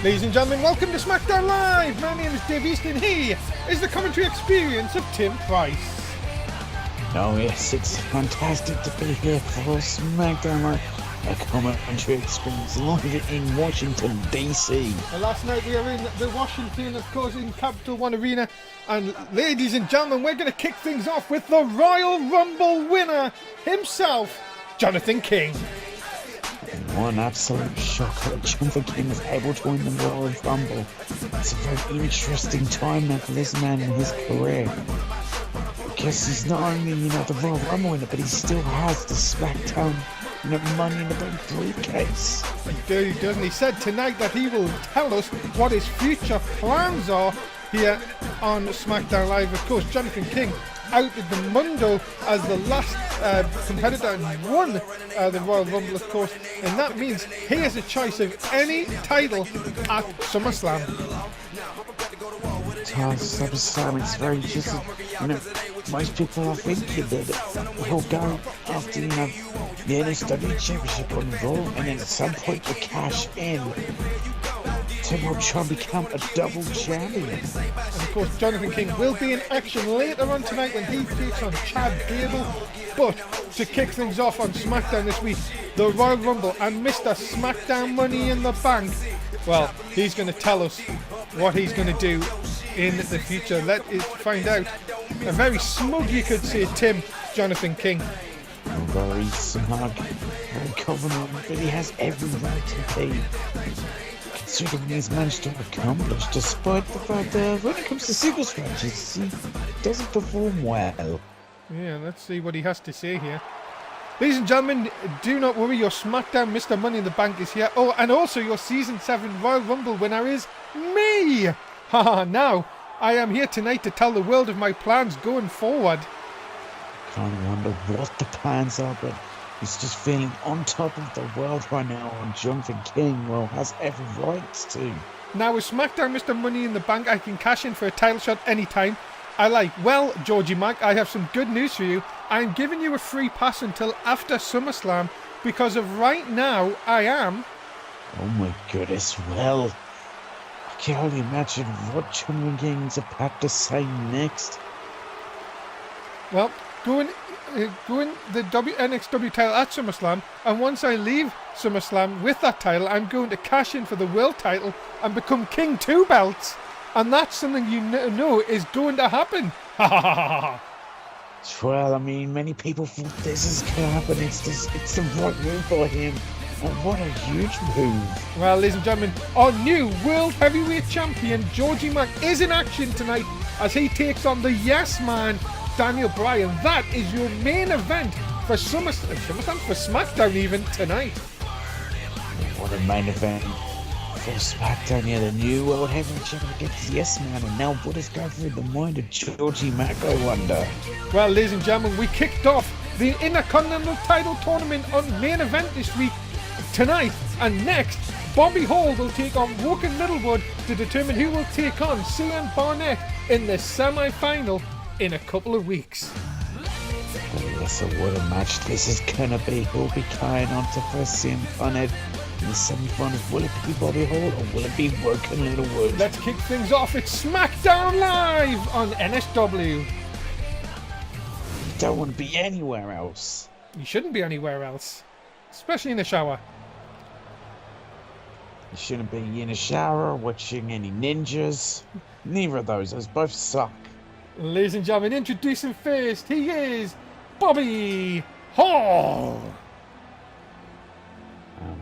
Ladies and gentlemen, welcome to Smackdown Live! My name is Dave Easton. He is the commentary experience of Tim Price. Oh yes, it's fantastic to be here for Smackdown Live, a commentary experience live in Washington, D.C. Last night we were in the Washington, of course, in Capital One Arena. And ladies and gentlemen, we're going to kick things off with the Royal Rumble winner himself, Jonathan King. One absolute shocker. Jonathan King was able to win the Royal Rumble. It's a very interesting time now for this man in his career. Because he's not only, the Royal Rumble winner, but he still has the Smackdown, Money in the Bank briefcase. He does, and he said tonight that he will tell us what his future plans are here on Smackdown Live. Of course, Jonathan King outed the Mundo as the last competitor and won the Royal Rumble, of course, and that means he has a choice of any title at SummerSlam. SummerSlam, it's very just, most people are thinking that he'll go after, the NSW Championship on Raw, and then at some point to cash in to try and become a double champion. And of course, Jonathan King will be in action later on tonight when he takes on Chad Gable. But to kick things off on SmackDown this week, the Royal Rumble and Mr. SmackDown Money in the Bank. Well, he's going to tell us what he's going to do in the future. Let us find out. A very smug, you could say, Jonathan King. Very smug, very confident, but he has every right to be. Considering he's managed to accomplish, despite the fact that when it comes to singles matches, he doesn't perform well. Yeah, let's see what he has to say here. Ladies and gentlemen, do not worry, your SmackDown Mr. Money in the Bank is here. Oh, and also your Season 7 Royal Rumble winner is me! Haha, now, I am here tonight to tell the world of my plans going forward. I kind of wonder what the plans are, but he's just feeling on top of the world right now, and Jonathan King, well, has every right to. Now with SmackDown Mr. Money in the Bank, I can cash in for a title shot anytime I like. Well, Georgie Mac, I have some good news for you. I'm giving you a free pass until after SummerSlam, because of right now, I am... Oh my goodness, well, I can only imagine what Jonathan King's about to say next. Well, going the NXW title at SummerSlam, and once I leave SummerSlam with that title, I'm going to cash in for the world title and become King 2 belts, and that's something you know is going to happen. Well, many people thought this is going to happen. It's the right move for him, and what a huge move. Well, ladies and gentlemen, our new World Heavyweight Champion Georgie Mac is in action tonight as he takes on the Yes Man, Daniel Bryan. That is your main event for SummerSlam, for SmackDown even tonight. What a main event for SmackDown, the new World Heavyweight Champion against Yes Man, and now what is going through the mind of Georgie Mac, I wonder? Well, ladies and gentlemen, we kicked off the Intercontinental title tournament on main event this week, tonight, and next, Bobby Hall will take on Woken Littlewood to determine who will take on CM Barnett in the semi-final in a couple of weeks. Oh, yes, what a match this is gonna be. Who'll be carrying on to first CM Barnett in the semi-finals? Will it be Bobby Hall or will it be Woken Littlewood? Let's kick things off. It's SmackDown Live on NSW. You don't want to be anywhere else. You shouldn't be anywhere else, especially in the shower. You shouldn't be in a shower watching any ninjas. Neither of those both suck. Ladies and gentlemen, introducing first, he is Bobby Hall.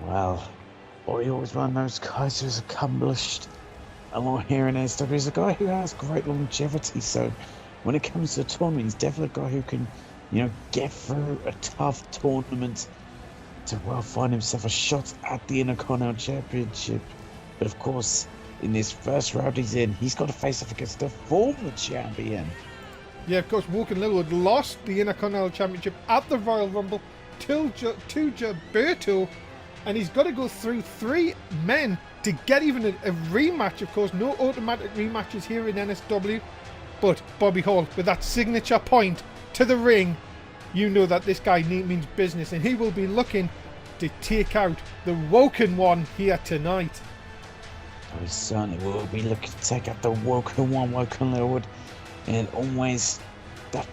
Well, Bobby Hall is one of those guys who's accomplished a lot here in NSW. He's a guy who has great longevity, so when it comes to a tournament, he's definitely a guy who can, get through a tough tournament to find himself a shot at the Intercontinental Championship. But of course, in this first round he's got to face off against the former champion. Yeah, of course, Woken Littlewood lost the Intercontinental Championship at the Royal Rumble to Gilberto, and he's got to go through 3 men to get even a rematch. Of course, no automatic rematches here in NSW, but Bobby Hall, with that signature point to the ring, you know that this guy means business, and he will be looking to take out the Woken one here tonight. We certainly will be looking to take out the Woken One, Woken Lord, and always that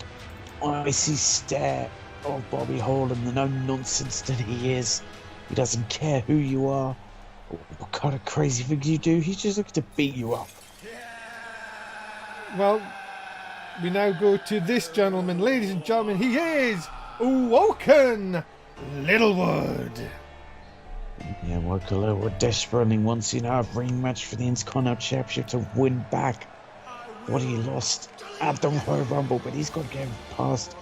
icy stare of Bobby Hall and the no-nonsense that he is. He doesn't care who you are or what kind of crazy things you do. He's just looking to beat you up. Well, we now go to this gentleman. Ladies and gentlemen, he is Woken Littlewood. Yeah, Woken Littlewood desperately wants, a rematch for the Intercontinental Championship to win back what he lost at the Royal Rumble, but he's got to get past,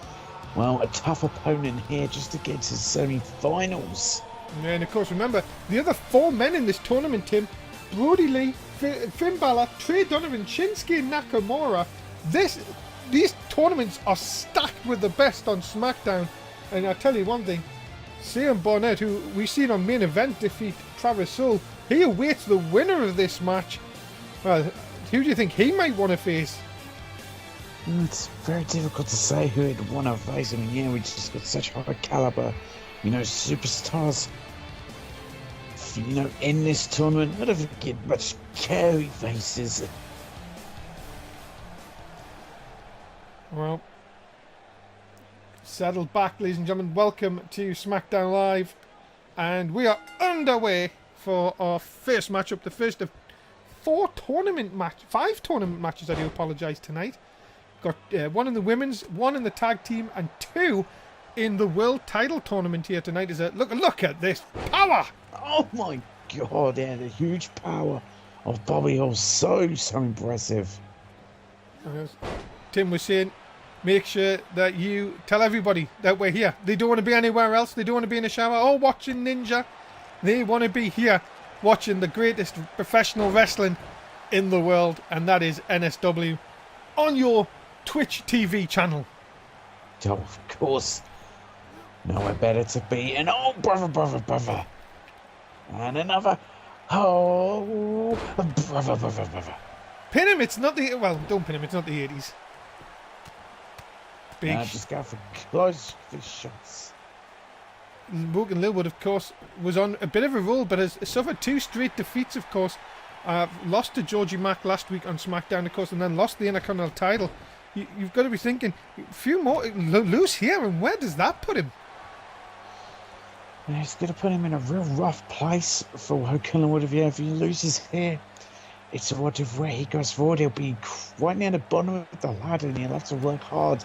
well, a tough opponent here just to get to the semi-finals. And of course, remember, the other 4 men in this tournament, Tim, Brody Lee, Finn Balor, Trey Donovan, Shinsuke Nakamura. These tournaments are stacked with the best on SmackDown. And I'll tell you one thing, Sam Barnett, who we've seen on main event defeat Travis Soule, he awaits the winner of this match. Well, who do you think he might want to face? It's very difficult to say who he'd want to face. I mean, we just got such high caliber, superstars, in this tournament. I don't think he'd much care who he faces. Well, settle back, ladies and gentlemen. Welcome to Smackdown Live. And we are underway for our first matchup, the first of 5 tournament matches, I do apologise, tonight. Got 1 in the women's, 1 in the tag team, and 2 in the world title tournament here tonight. Look at this power! Oh my god, yeah, the huge power of Bobby Hall, so impressive. As Tim was saying, make sure that you tell everybody that we're here. They don't want to be anywhere else. They don't want to be in a shower or watching Ninja. They want to be here watching the greatest professional wrestling in the world, and that is NSW on your Twitch TV channel. Oh, of course. Nowhere better to be. And brother. And another. Oh, brother. Pin him, it's not the... Well, don't pin him, it's not the 80s. Big... just go for close shots. Woken Littlewood, of course, was on a bit of a roll, but has suffered 2 straight defeats, of course. Lost to Georgie Mack last week on SmackDown, of course, and then lost the Intercontinental title. You've got to be thinking, a few more lose here, and where does that put him? Yeah, it's going to put him in a real rough place for Woken Littlewood. If he loses here, it's a matter of where he goes forward. He'll be right near the bottom of the ladder, and he'll have to work hard.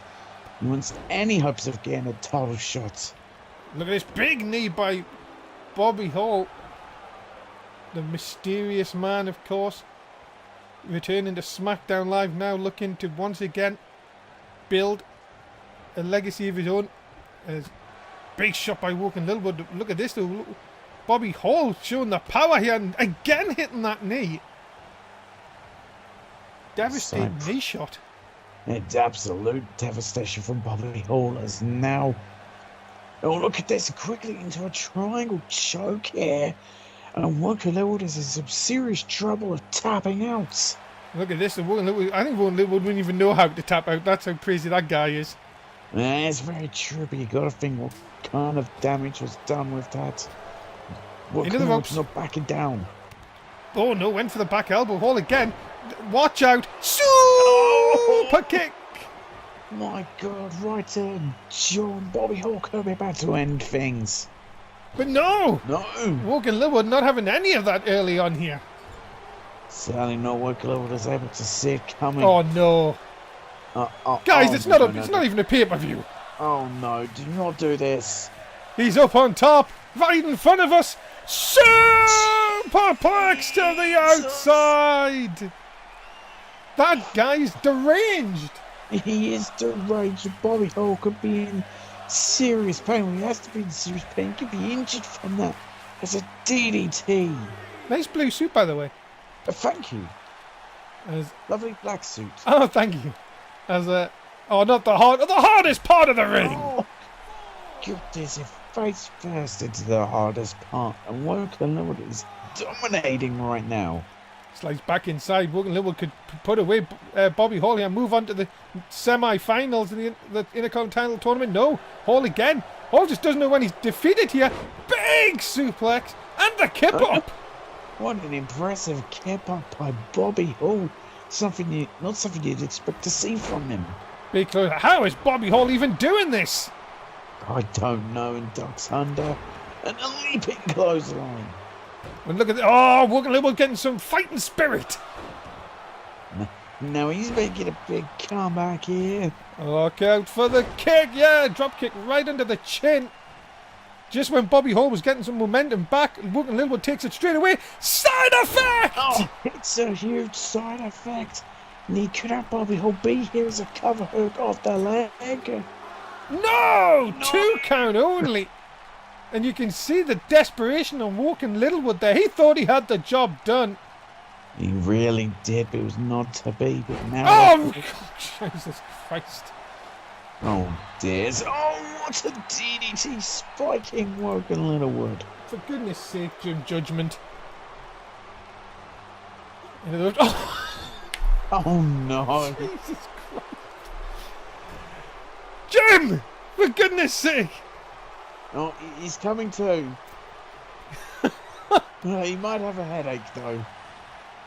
He wants any hopes of getting a title shot. Look at this big knee by Bobby Hall. The mysterious man, of course. Returning to SmackDown Live now, looking to once again build a legacy of his own. Big shot by Woken Littlewood. Look at this though. Bobby Hall showing the power here and again hitting that knee. Devastating knee shot. It's absolute devastation from Bobby Hall as now. Oh, look at this, quickly into a triangle choke here. And Woken Littlewood is in some serious trouble of tapping out. Look at this, I think Woken Littlewood wouldn't even know how to tap out. That's how crazy that guy is. Yeah, it's very true, but you got to think what kind of damage was done with that. Woken Littlewood's not backing down. Oh no, went for the back elbow. Hall again. Watch out. Super kick. My God, right turn. John Bobby Hall could be about to end things. But no! Woken Littlewood not having any of that early on here. Certainly not. Woken Littlewood was able to see it coming. Oh no. Guys, it's not even a pay-per-view. Oh no, do not do this. He's up on top, right in front of us. Superplex to the outside. That guy's deranged. He is deranged. Bobby Hall could be in serious pain. Well, he has to be in serious pain. He could be injured from that. As a DDT. Nice blue suit, by the way. Thank you. Lovely black suit. Oh, thank you. Not the hardest part of the ring. Oh, goodness, it face first into the hardest part. And Woken Littlewood is dominating right now. Slides back inside. Woken Littlewood could put away Bobby Hall and move on to the semi-finals of the Intercontinental tournament. No, Hall again. Hall just doesn't know when he's defeated here. Big suplex and the kip up. What an impressive cap up by Bobby Hall. Not something you'd expect to see from him. Because how is Bobby Hall even doing this? I don't know, and ducks under. And a leaping clothesline. And look at that. Oh, we're getting some fighting spirit. Now he's making a big comeback here. Look out for the kick. Yeah, drop kick right under the chin. Just when Bobby Hall was getting some momentum back, Wogan Littlewood takes it straight away. Side effect! Oh, it's a huge side effect. And he could have Bobby Hall be here as a cover hook off the leg. No! 2 count only. And you can see the desperation on Wogan Littlewood there. He thought he had the job done. He really did, but it was not to be. But now oh, God, Jesus Christ. Oh, dear. Oh, what a DDT spiking Wogan Littlewood. For goodness sake, Jim Judgment. Oh, oh no. Jesus Christ. Jim! For goodness sake! Oh, he's coming too. He might have a headache though.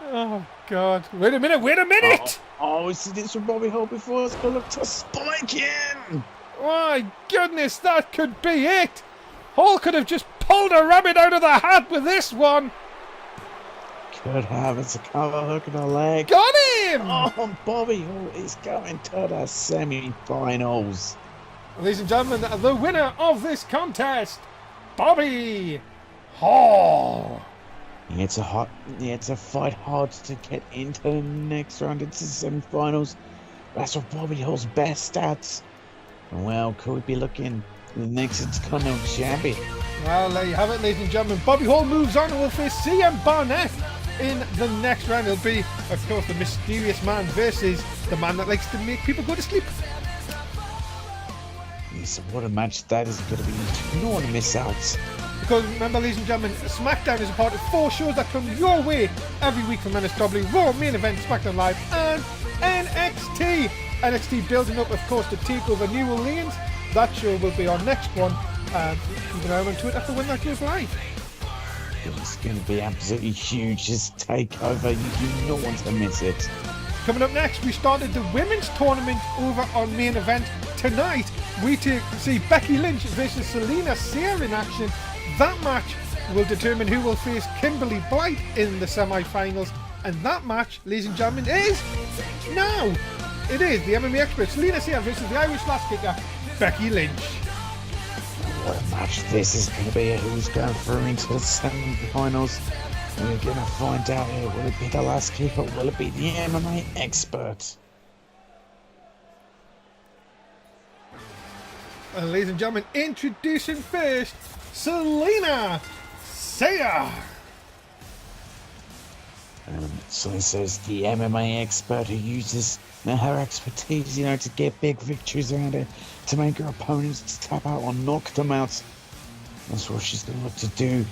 Oh, God. Wait a minute! Oh, we see this from Bobby Hall before. It's going to look to spike him. My goodness, that could be it. Hall could have just pulled a rabbit out of the hat with this one. Could have. It's a cover hook in the leg. Got him! Oh, Bobby Hall is going to the semi-finals. Ladies and gentlemen, the winner of this contest, Bobby Hall. He had to fight hard to get into the next round, into the semi-finals. That's what Bobby Hall's best stats. Well, could we be looking the next Intercontinental Champion? Well, there you have it, ladies and gentlemen. Bobby Hall moves on and will face CM Barnett in the next round. It'll be, of course, the mysterious man versus the man that likes to make people go to sleep. Yes, what a match that is going to be. You don't want to miss out. Because remember, ladies and gentlemen, Smackdown is a part of 4 shows that come your way every week from NSW, Raw, Main Event, Smackdown Live, and NXT. NXT building up, of course, to take over New Orleans. That show will be our next one. Keep an eye on Twitter for when that goes live. It's going to be absolutely huge. This takeover, you do not want to miss it. Coming up next, we started the women's tournament over on Main Event. Tonight, we see Becky Lynch versus Selena Sear in action. That match will determine who will face Kimberly Blight in the semi-finals. And that match, ladies and gentlemen, is now. It is the MMA expert Selena Sear versus the Irish last kicker, Becky Lynch. What a match this is going to be. Who's going through into the semi-finals? We're going to find out here. Will it be the last kicker or will it be the MMA expert? And ladies and gentlemen, introducing first, Selena Sear. So it says the MMA expert who uses her expertise, to get big victories around her, to make her opponents tap out or knock them out. That's what she's going to look to do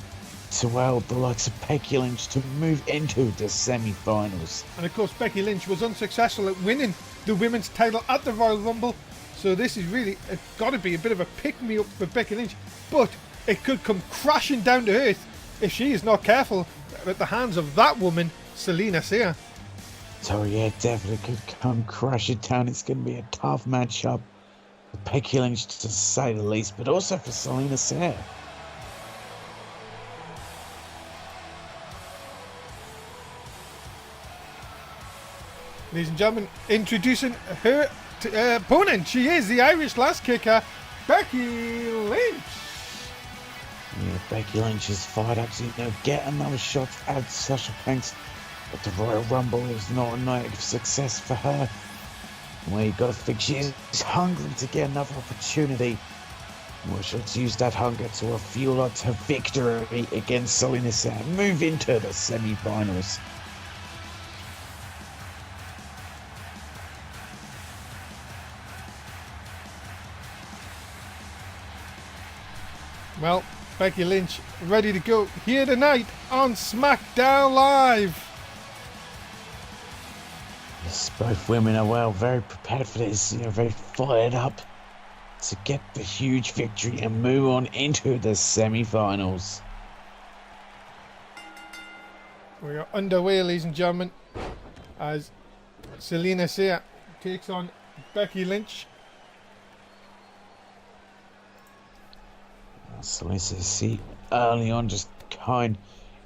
to the likes of Becky Lynch to move into the semi-finals. And of course, Becky Lynch was unsuccessful at winning the women's title at the Royal Rumble. So this is really got to be a bit of a pick-me-up for Becky Lynch. But it could come crashing down to earth if she is not careful at the hands of that woman, Selena Sear. So yeah, definitely could come crashing down. It's going to be a tough matchup for Becky Lynch, to say the least, but also for Selena Sear. Ladies and gentlemen, introducing her opponent. She is the Irish last kicker, Becky Lynch. Yeah, Becky Lynch is fired up to get another shot at Sasha Banks. But the Royal Rumble is not a night of success for her. Well, you got to think she is hungry to get another opportunity. Well, she'll use that hunger to fuel up to victory against Selena Sear. Move into the semi-finals. Well, Becky Lynch ready to go here tonight on Smackdown Live. Yes, both women are very prepared for this, very fired up to get the huge victory and move on into the semi-finals. We are underway, ladies and gentlemen, as Selena Sear takes on Becky Lynch. So see early on, just kind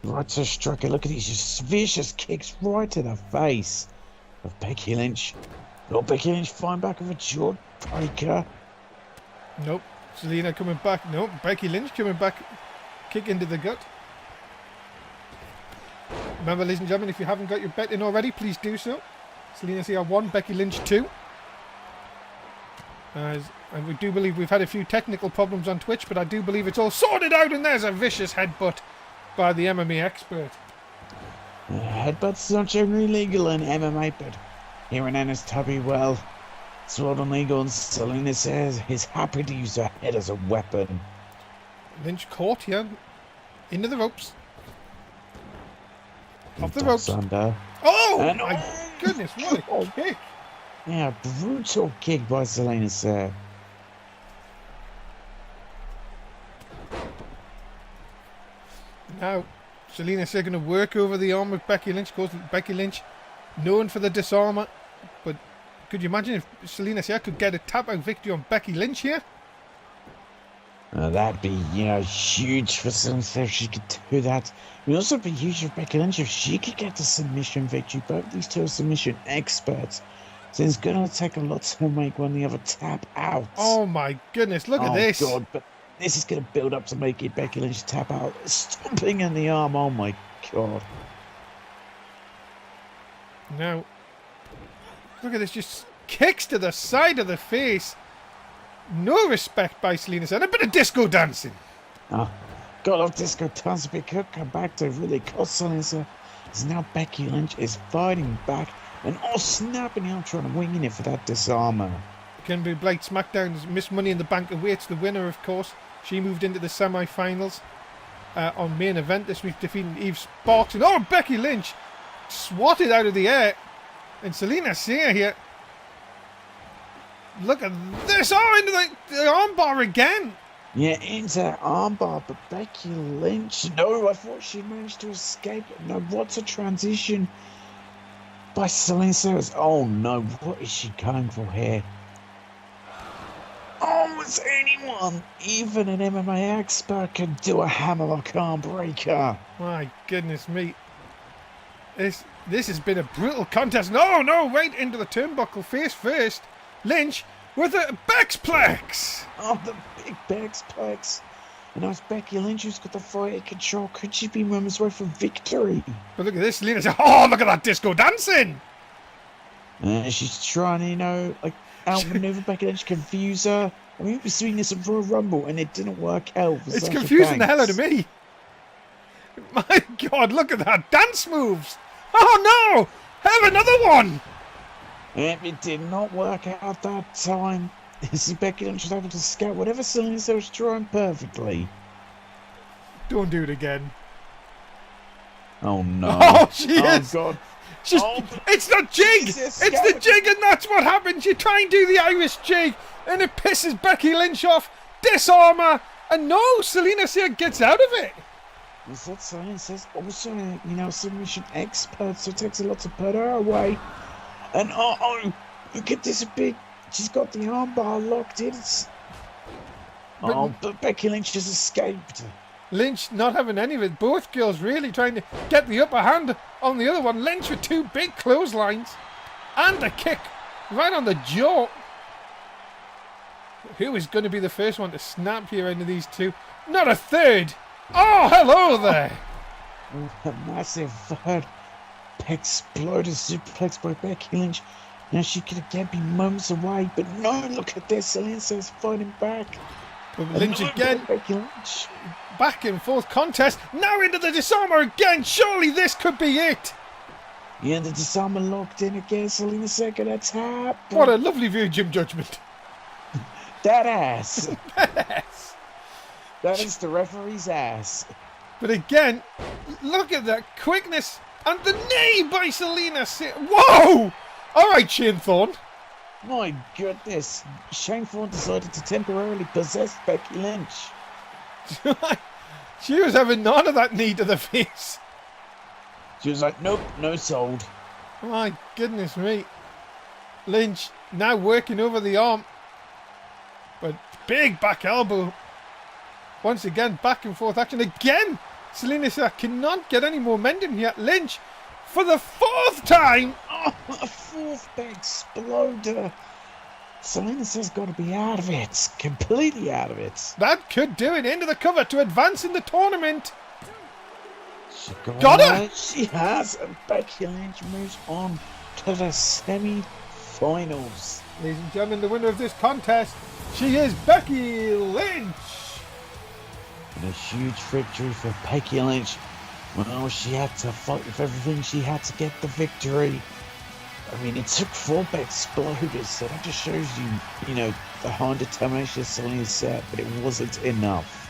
right to striker. Look at these just vicious kicks right to the face of Becky Lynch. Will Becky Lynch find back with a jaw breaker? Nope. Selena coming back. Nope. Becky Lynch coming back. Kick into the gut. Remember, ladies and gentlemen, if you haven't got your bet in already, please do so. Selena Sear 1, Becky Lynch 2. And we do believe we've had a few technical problems on Twitch, but I do believe it's all sorted out, and there's a vicious headbutt by the MMA expert. Headbutts are not generally legal in MMA, but here in NSW, well, it's not illegal, and Selena says he's happy to use her head as a weapon. Lynch caught here. Into the ropes. Off the ropes. Under. Oh, and my goodness, what a kick. Yeah, brutal kick by Selena Sear. Now, Selena Sear going to work over the arm of Becky Lynch. Of course, Becky Lynch known for the disarmer. But could you imagine if Selena Sear could get a tap-out victory on Becky Lynch here? That'd be, huge for Selena Sear if she could do that. It would also be huge for Becky Lynch if she could get the submission victory. Both these two are submission experts. So it's going to take a lot to make one the other tap out. Oh my goodness, look at this. Oh God, but this is going to build up to make it Becky Lynch tap out. Stomping in the arm, oh my God. Now, look at this, just kicks to the side of the face. No respect by Selena Sear. A bit of disco dancing. Oh, God of disco dancing, but could come back to really cost Selena Sear. As now Becky Lynch is fighting back. And snapping out, trying to wing in it for that disarmer. Kimberly Blake Smackdown's Miss Money in the Bank awaits the winner, of course. She moved into the semi-finals on main event this week, defeating Eve Sparks. And Becky Lynch swatted out of the air. And Selena Sear here. Look at this. Oh, into the armbar again. Yeah, into that armbar, but Becky Lynch. No, I thought she managed to escape. No, what's a transition? By Selena Sear. Oh no, what is she going for here? Oh, is anyone, even an MMA expert, can do a hammerlock arm breaker? My goodness me. This has been a brutal contest. No, right into the turnbuckle face first. Lynch with a Bexplex. Oh, the big Bexplex. And now it's Becky Lynch who's got the fight control. Could she be moments away from victory? But look at this, Selena Sear. Oh, look at that disco dancing. She's trying to, outmaneuver Becky Lynch, confuse her. I mean, we've seen this at Royal Rumble and it didn't work out. It's confusing the hell out of me. My God, look at that. Dance moves. Oh, no. Have another one. It did not work out that time. See, Becky Lynch was able to scout whatever Selena Sear was trying perfectly. Don't do it again. Oh no! Oh, she is. Oh God! It's the jig. It's the jig, and that's what happens. You try and do the Irish jig, and it pisses Becky Lynch off. Disarmer, and no, Selena Sear gets out of it. Is that Selena Sear's also, submission expert, so it takes a lot to put her away. And look at this big. She's got the armbar locked in. But Becky Lynch just escaped. Lynch not having any of it. Both girls really trying to get the upper hand on the other one. Lynch with two big clotheslines and a kick right on the jaw. Who is going to be the first one to snap here into these two? Not a third. Oh, hello there. A massive third exploder suplex by Becky Lynch. Now she could again be moments away, but no, look at this. Selena Sear's fighting back. But Lynch again. Becky Lynch. Back and forth contest. Now into the disarmer again. Surely this could be it. Yeah, the disarmer locked in again. Selena Sear gonna tap. What a lovely view, Jim Judgment. That ass. That is the referee's ass. But again, look at that quickness and the knee by Selena Sear. Whoa! All right, Shane Thorne. My goodness. Shane Thorne decided to temporarily possess Becky Lynch. She was having none of that knee to the face. She was like, nope, no sold. My goodness me. Lynch now working over the arm. But big back elbow. Once again, back and forth action. Again, Selena cannot get any momentum here. Lynch, for the 4th time. Oh, a 4th exploder. Selena's got to be out of it. Completely out of it. That could do it. Into the cover to advance in the tournament. She got her. She has. And Becky Lynch moves on to the semi-finals. Ladies and gentlemen, the winner of this contest, she is Becky Lynch. And a huge victory for Becky Lynch. Well, she had to fight with everything. She had to get the victory. I mean, it took 4 exploders, so that just shows you, the hard determination Selena set, but it wasn't enough.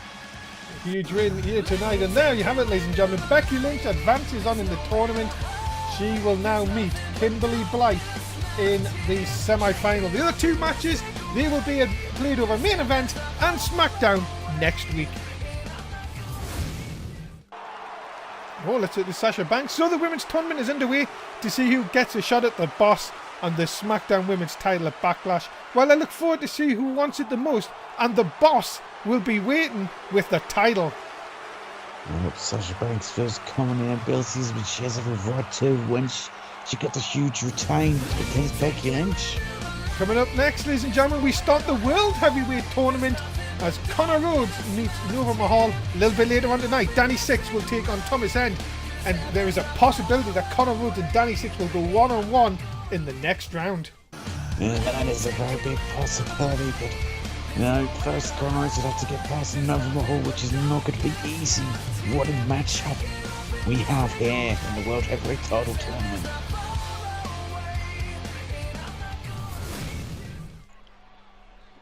Huge win here tonight, and there you have it, ladies and gentlemen. Becky Lynch advances on in the tournament. She will now meet Kimberly Blythe in the semi-final. The other 2 matches, they will be played over main event and Smackdown next week. Oh, let's hit the Sasha Banks. So the women's tournament is underway to see who gets a shot at the boss on the SmackDown women's title at Backlash. Well, I look forward to see who wants it the most, and the boss will be waiting with the title. Well, Sasha Banks feels confident abilities, but she has every right to when she got the huge retain against Becky Lynch. Coming up next, ladies and gentlemen, we start the World Heavyweight Tournament as Connor Rhodes meets Nova Mahal. A little bit later on tonight, Danny Six will take on Thomas End, and there is a possibility that Connor Rhodes and Danny Six will go one-on-one in the next round. Yeah, that is a very big possibility, but first Connor Rhodes would have to get past Nova Mahal, which is not going to be easy. What a matchup we have here in the World Heavyweight Title Tournament.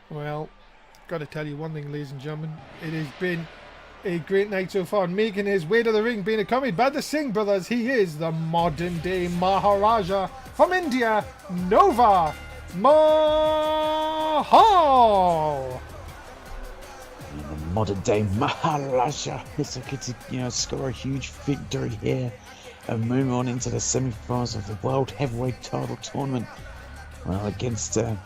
Well, got to tell you one thing, ladies and gentlemen. It has been a great night so far. Making his way to the ring, being accompanied by the Singh brothers, he is the modern day Maharaja from India, Nova Mahal. And the modern day Maharaja is looking to score a huge victory here and move on into the semi-finals of the World Heavyweight Title Tournament. Well, against the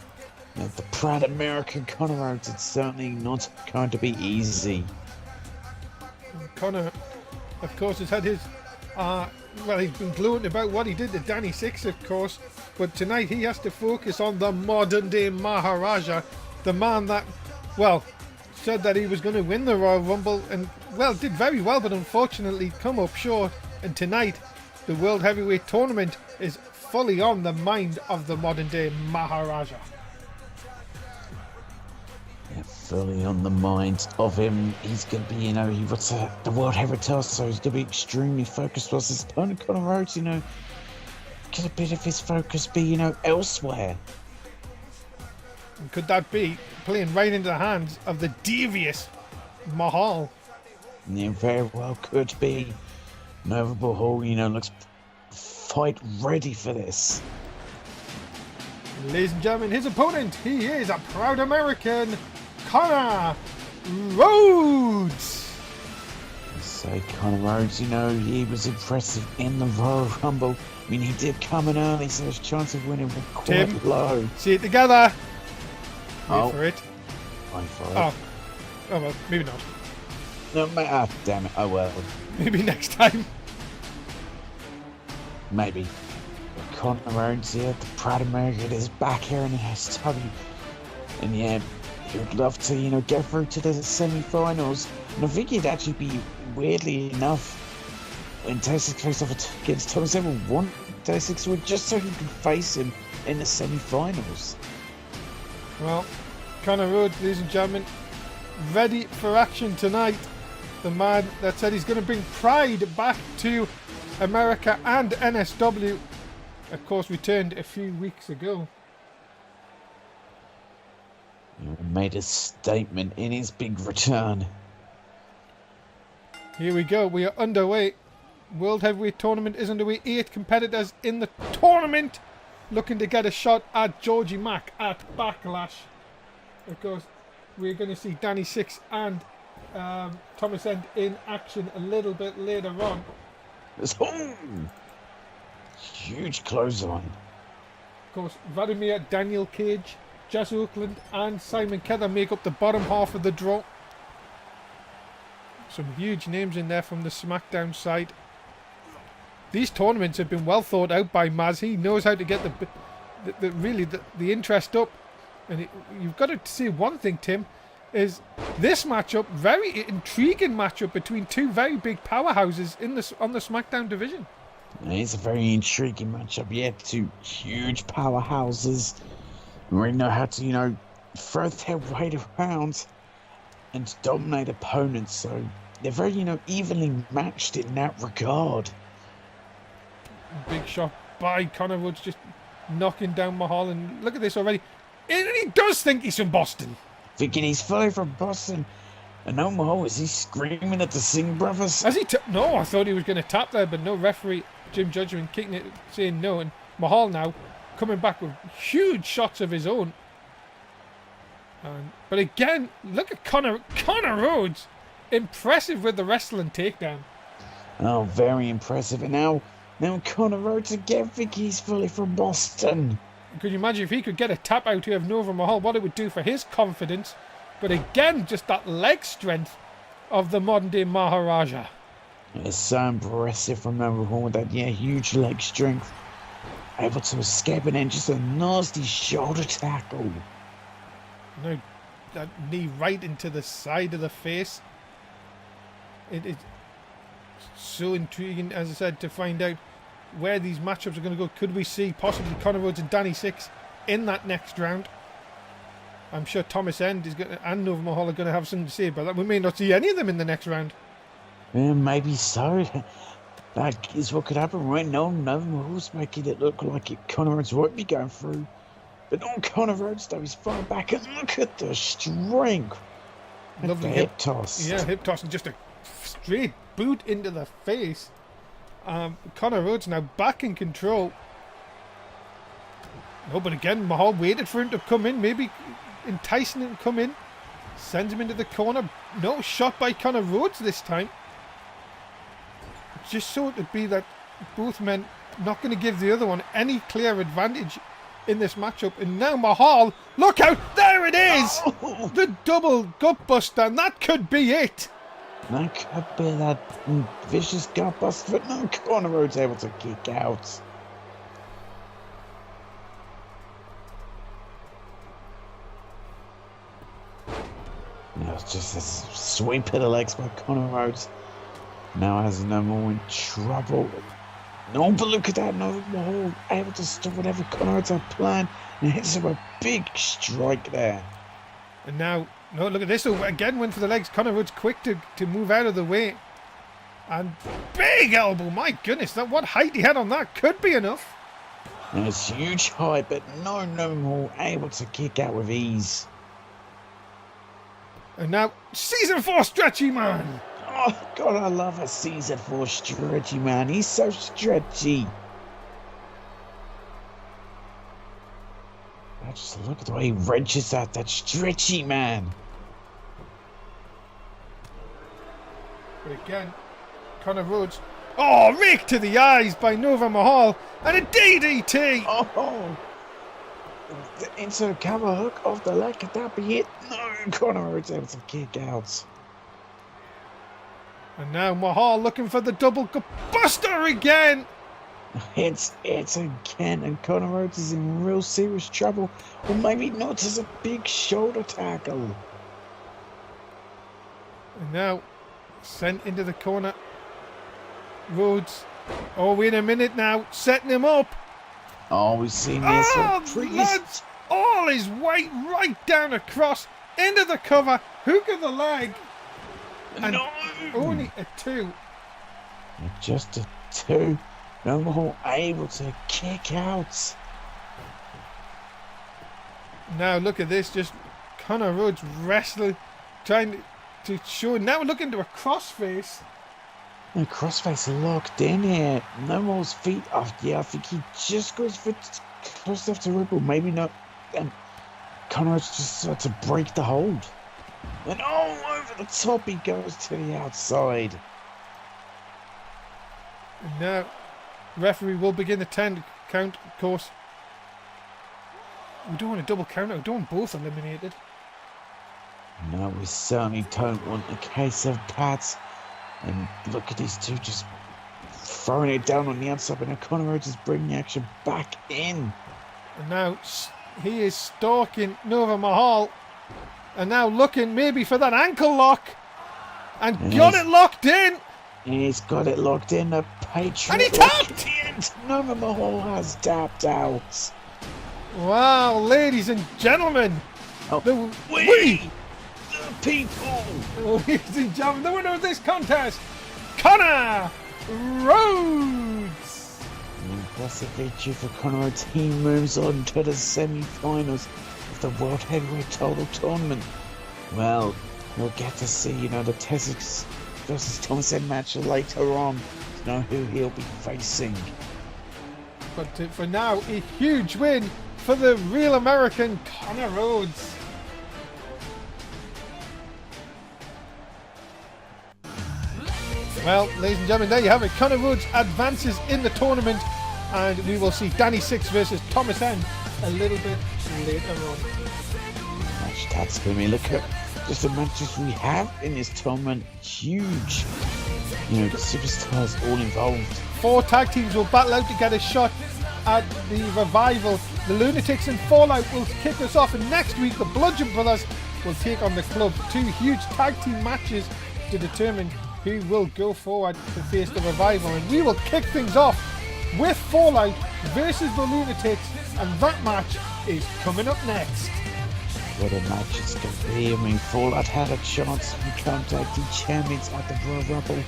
proud American Connor Rhodes, it's certainly not going to be easy. Connor, of course, has had his, he's been gloating about what he did to Danny Six, of course, but tonight he has to focus on the modern day Maharaja, the man that, said that he was going to win the Royal Rumble and, did very well, but unfortunately come up short. And tonight, the World Heavyweight Tournament is fully on the mind of the modern day Maharaja. Fully on the mind of him. He's going to be, he wants the World Heavyweight title, so he's going to be extremely focused. Whilst his opponent, Connor Rhodes, could a bit of his focus be, elsewhere. And could that be playing right into the hands of the devious Mahal? Yeah, very well could be. Nova Mahal, looks fight ready for this. Ladies and gentlemen, his opponent, he is a proud American, Connor Rhodes. So Connor Rhodes, he was impressive in the Royal Rumble. I mean, he did come in early, so his chance of winning was quite low. See it together. Wait for it. Wait for it. Oh, well, maybe not. No matter. Damn it. Oh well. Maybe next time. Maybe. But Connor Rhodes here, the proud American, is back here in the NSW. And he would love to, get through to the semi-finals. And I think he'd actually be, weirdly enough, when Day6 faced off against Thomas, ever want Day6 to win just so he could face him in the semi-finals. Well, Connor Rhodes, ladies and gentlemen, ready for action tonight. The man that said he's going to bring pride back to America and NSW, of course, returned a few weeks ago. He made a statement in his big return. Here we go. We are underway. World Heavyweight Tournament is underway. 8 competitors in the tournament looking to get a shot at Georgie Mack at Backlash. Of course, we're going to see Danny Six and Thomas End in action a little bit later on. Huge clothesline. Of course, Vladimir, Daniel Cage, Jazz Oakland and Simon Kether make up the bottom half of the draw. Some huge names in there from the SmackDown side. These tournaments have been well thought out by Maz. He knows how to get the interest up. And you've got to see one thing, Tim, is this matchup, very intriguing matchup between two very big powerhouses on the SmackDown division. It's a very intriguing matchup. Yeah, two huge powerhouses who really know how to, throw their weight around and dominate opponents. So they're very, evenly matched in that regard. Big shot by Connor Rhodes, just knocking down Mahal. And look at this already. And he does think he's from Boston. Thinking he's fully from Boston. And no Mahal, is he screaming at the Singh brothers? Has he? No, I thought he was going to tap there, but no, referee Jim Judgment kicking it, saying no. And Mahal now coming back with huge shots of his own. But again, look at Connor Rhodes. Impressive with the wrestling takedown. Oh, very impressive. And now Connor Rhodes again thinking he's fully from Boston. Could you imagine if he could get a tap out here of Nova Mahal, what it would do for his confidence? But again, just that leg strength of the modern day Maharaja. It's so impressive from Nova Mahal with that, huge leg strength. Able to escape and then just a nasty shoulder tackle. No, that knee right into the side of the face. It's so intriguing, as I said, to find out where these matchups are going to go. Could we see possibly Connor Rhodes and Danny Six in that next round? I'm sure Thomas End and Nova Mahal are going to have something to say about that. We may not see any of them in the next round. Yeah, maybe so. That is what could happen right now. Nova Mahal's making it look like Connor Rhodes won't be going through. But on Connor Rhodes, though, he's far back. And look at the strength. Lovely hip toss. Yeah, hip toss and just a straight boot into the face. Connor Rhodes now back in control. No, but again, Mahal waited for him to come in, maybe enticing him to come in. Sends him into the corner. No, shot by Connor Rhodes this time. Just so it would be that both men not going to give the other one any clear advantage in this matchup. And now Mahal, look out, there it is! Oh. The double gutbuster, and that could be it. That could be that vicious gutbuster, but no, Connor Rhodes able to kick out. It's just a sweep of the legs by Connor Rhodes. Now has no more in trouble. No, but look at that. No more able to stop whatever Connor Rhodes had planned. And hits him a big strike there. And now, no, look at this. Again, went for the legs. Connor Rhodes quick to move out of the way. And big elbow. My goodness, what height he had on that could be enough. And it's huge height, but no more able to kick out with ease. And now, Season 4 Stretchy Man. Oh, God, I love a Season 4 Stretchy Man. He's so stretchy. Just look at the way he wrenches out that Stretchy Man. But again, Connor Rhodes. Oh, rake to the eyes by Nova Mahal. And a DDT. Oh. Into the cover hook off the leg. Could that be it? No, Connor Rhodes able to kick out. And now Mahal looking for the double buster again. It's again, and Connor Rhodes is in real serious trouble. Or maybe not, as a big shoulder tackle. And now sent into the corner. Rhodes. Oh, wait a minute now. Setting him up. Oh, we've seen this. Lads, all his weight right down across into the cover, hook of the leg, and only a 2. Just a 2. No more able to kick out. Now look at this, just Connor Rhodes wrestling, trying to show. Now look into a crossface. The crossface locked in here. No more's feet off. Yeah, I think he just goes for close enough to Ripple. Maybe not. And Connor Rhodes just starts to break the hold. And over the top he goes to the outside. And now, referee will begin the 10 count, of course. We don't want a double count. We don't want both eliminated. No, we certainly don't want a case of that. And look at these two just throwing it down on the outside, and Conor Rhodes is bringing the action back in. And now he is stalking Nova Mahal. And now looking maybe for that ankle lock. And got it locked in. He's got it locked in. The Patriot. And he tapped! Nova Mahal has tapped out. Wow, ladies and gentlemen. Oh, The people. Ladies and gentlemen, the winner of this contest, Conor Rhodes. Impressive victory for Conor Rhodes. He moves on to the semi-finals of the World Heavyweight Title Tournament. Well, we'll get to see, the Texas versus Thompson match later on to know who he'll be facing. But for now, a huge win for the real American Conor Rhodes. Well, ladies and gentlemen, there you have it. Conor Rhodes advances in the tournament, and we will see Danny Six versus Thomas End a little bit later on. Match that's going to be, look at just the matches we have in this tournament. Huge. The superstars all involved. 4 tag teams will battle out to get a shot at the Revival. The Lunatics and Fallout will kick us off, and next week the Bludgeon Brothers will take on the Club. 2 huge tag team matches to determine who will go forward to face the Revival, and we will kick things off with Fallout versus the Lunatics, and that match is coming up next. What a match it's going to be. Fallout had a chance to become tag team champions at the Royal Rumble.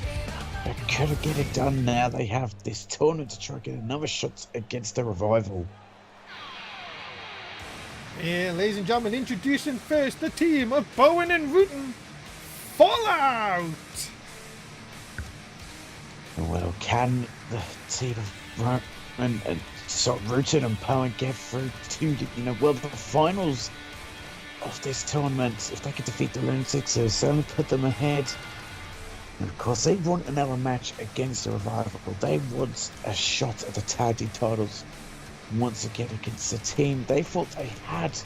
They couldn't get it done. Now they have this tournament to try and get another shot against the Revival. Yeah, ladies and gentlemen, introducing first the team of Bowen and Rutan, Fallout. Well, can the team of Rutan and Bowen get through to the finals of this tournament? If they could defeat the Lunatics, it'll certainly put them ahead. And of course, they want another match against the Revival. They want a shot at the tag team titles once again against the team they thought they had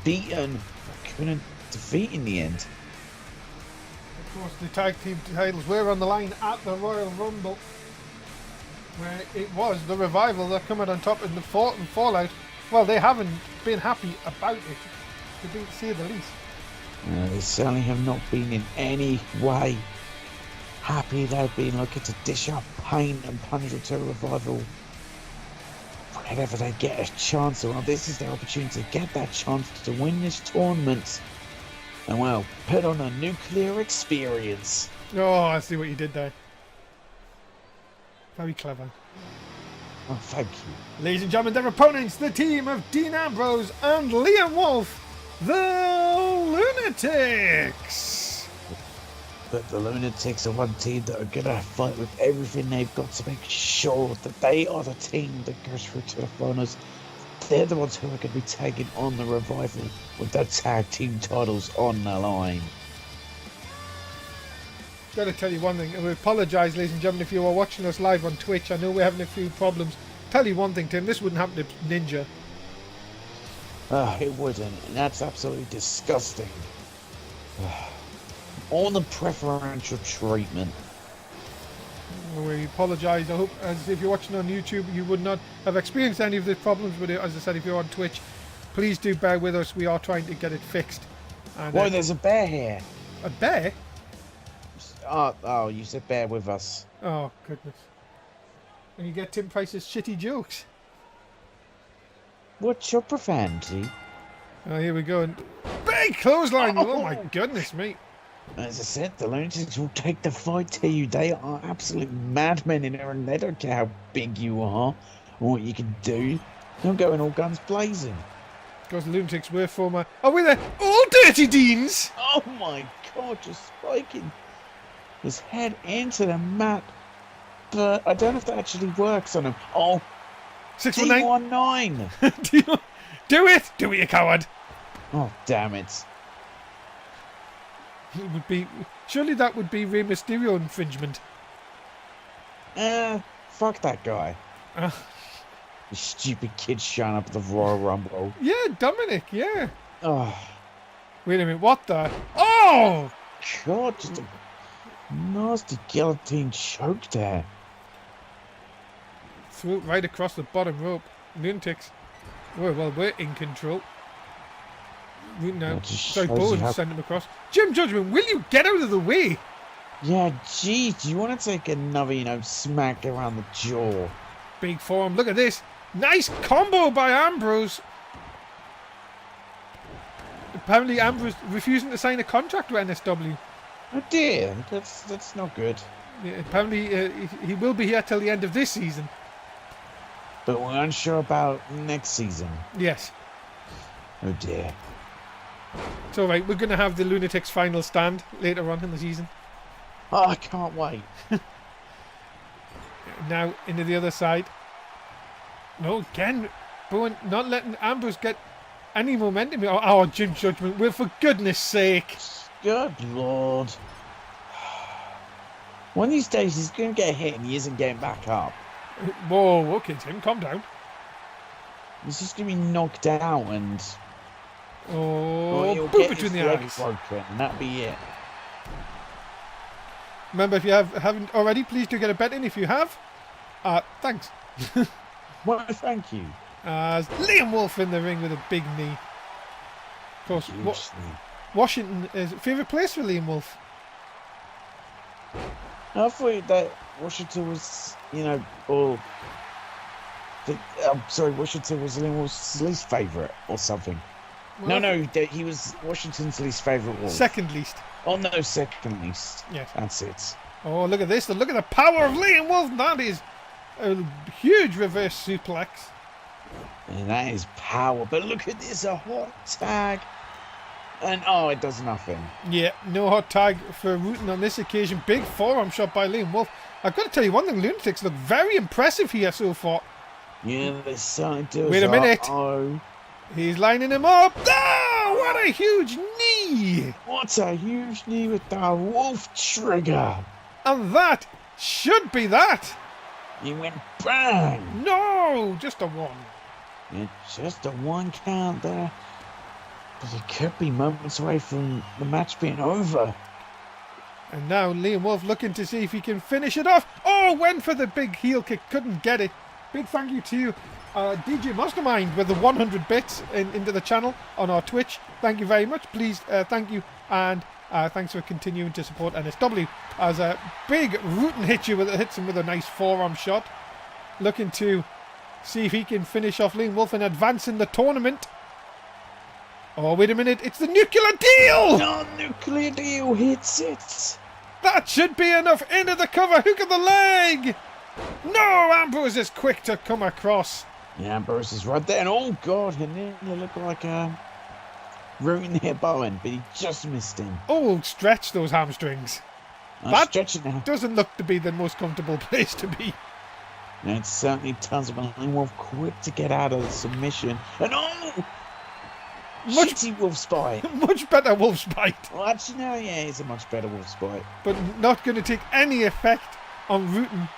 beaten but couldn't defeat in the end. Of course, the tag team titles were on the line at the Royal Rumble, where it was the Revival that come out on top in the Fallout. Well, they haven't been happy about it, to say the least. They certainly have not been in any way happy. They've been looking to dish out pain and punishment to the Revival whenever they get a chance. Well, this is their opportunity to get that chance to win this tournament and, well, put on a nuclear experience. Oh, I see what you did there. Very clever. Oh, thank you. Ladies and gentlemen, their opponents, the team of Dean Ambrose and Liam Wolf, the Lunatics. But the Lunatics are one team that are going to fight with everything they've got to make sure that they are the team that goes through to the finals. They're the ones who are going to be taking on the Revival with their tag team titles on the line. Got to tell you one thing, and we apologise, ladies and gentlemen, if you are watching us live on Twitch. I know we're having a few problems. Tell you one thing, Tim, this wouldn't happen to Ninja. It wouldn't, and that's absolutely disgusting. All the preferential treatment. We apologise. I hope, as if you're watching on YouTube, you would not have experienced any of the problems with it. As I said, if you're on Twitch, please do bear with us. We are trying to get it fixed. And, Why, there's a bear here. A bear? Oh, you said bear with us. Oh, goodness. And you get Tim Price's shitty jokes. What's your profanity? Oh, here we go. And big clothesline! Oh my goodness me. As I said, the Lunatics will take the fight to you. They are absolute madmen in there, and they don't care how big you are or what you can do. They'll go in all guns blazing. Because the Lunatics were former... Oh, we're the all Dirty Deans! Oh my god, just spiking his head into the mat. But I don't know if that actually works on him. Oh, 619. D19. Do it! Do it, you coward! Oh, damn it. It would be... Surely that would be Rey Mysterio infringement. Fuck that guy. Uh, The stupid kid showing up at the Royal Rumble. yeah, Dominic, yeah. Oh, Wait a minute, what the? Oh! God, just a nasty guillotine choke there. Threw it right across the bottom rope. Lunatics. We're in control. Now, sorry, Bowen sent him across. Jim Judgment, will you get out of the way? Yeah, geez, do you want to take another, smack around the jaw? Big forearm, look at this. Nice combo by Ambrose. Apparently Ambrose refusing to sign a contract with NSW. Oh dear, that's not good. Yeah, apparently he will be here till the end of this season. But we're unsure about next season. Yes. Oh dear. It's alright, we're going to have the Lunatics final stand later on in the season. Oh, I can't wait. Now into the other side. No, again, Bowen not letting Ambrose get any momentum. Oh, Jim Judgment, well, for goodness sake. Good Lord. One of these days he's going to get hit and he isn't getting back up. Whoa, okay, Tim, calm down. He's just going to be knocked out and... Oh, boot between the eyes. Broken, and that'll be it. Remember, if you haven't already, please do get a bet in. If you have, thanks. Well, thank you. Liam Wolf in the ring with a big knee. Of course, Washington is favourite place for Liam Wolf. I thought that Washington was, Washington was Liam Wolf's least favourite or something. Well, no, he was Washington's least favourite Wolf. Second least. Oh, no, second least. Yes. That's it. Oh, look at this. Look at the power of Liam Wolf. That is a huge reverse suplex. And that is power. But look at this, a hot tag. And, it does nothing. Yeah, no hot tag for Wooten on this occasion. Big forearm shot by Liam Wolf. I've got to tell you one thing, Lunatics look very impressive here so far. Yeah, they certainly do. Wait a minute. Oh. He's lining him up. Oh, what a huge knee. What a huge knee with the Wolf trigger. And that should be that. He went bang. No, just a one. Yeah, just a one count there. But it could be moments away from the match being over. And now Liam Wolf looking to see if he can finish it off. Oh, went for the big heel kick. Couldn't get it. Big thank you to you, DJ Mastermind, with the 100 bits into the channel on our Twitch. Thank you very much. Please, thank you. And thanks for continuing to support NSW. As a big Wooten hits him with a nice forearm shot. Looking to see if he can finish off Liam Wolf and advance in the tournament. Oh, wait a minute. It's the nuclear deal! No, nuclear deal hits it. That should be enough. Into the cover. Hook of the leg. No, Ambrose is quick to come across. Yeah, Ambrose is right there. And oh, God, he nearly looked like a ruin here Bowen, but he just missed him. Oh, stretch those hamstrings. That doesn't look to be the most comfortable place to be. And it certainly does, but Wolf quick to get out of the submission. And shitty Wolf's bite. Much better Wolf's bite. Well, actually, no, yeah, it's a much better Wolf's bite. But not going to take any effect on Wooten.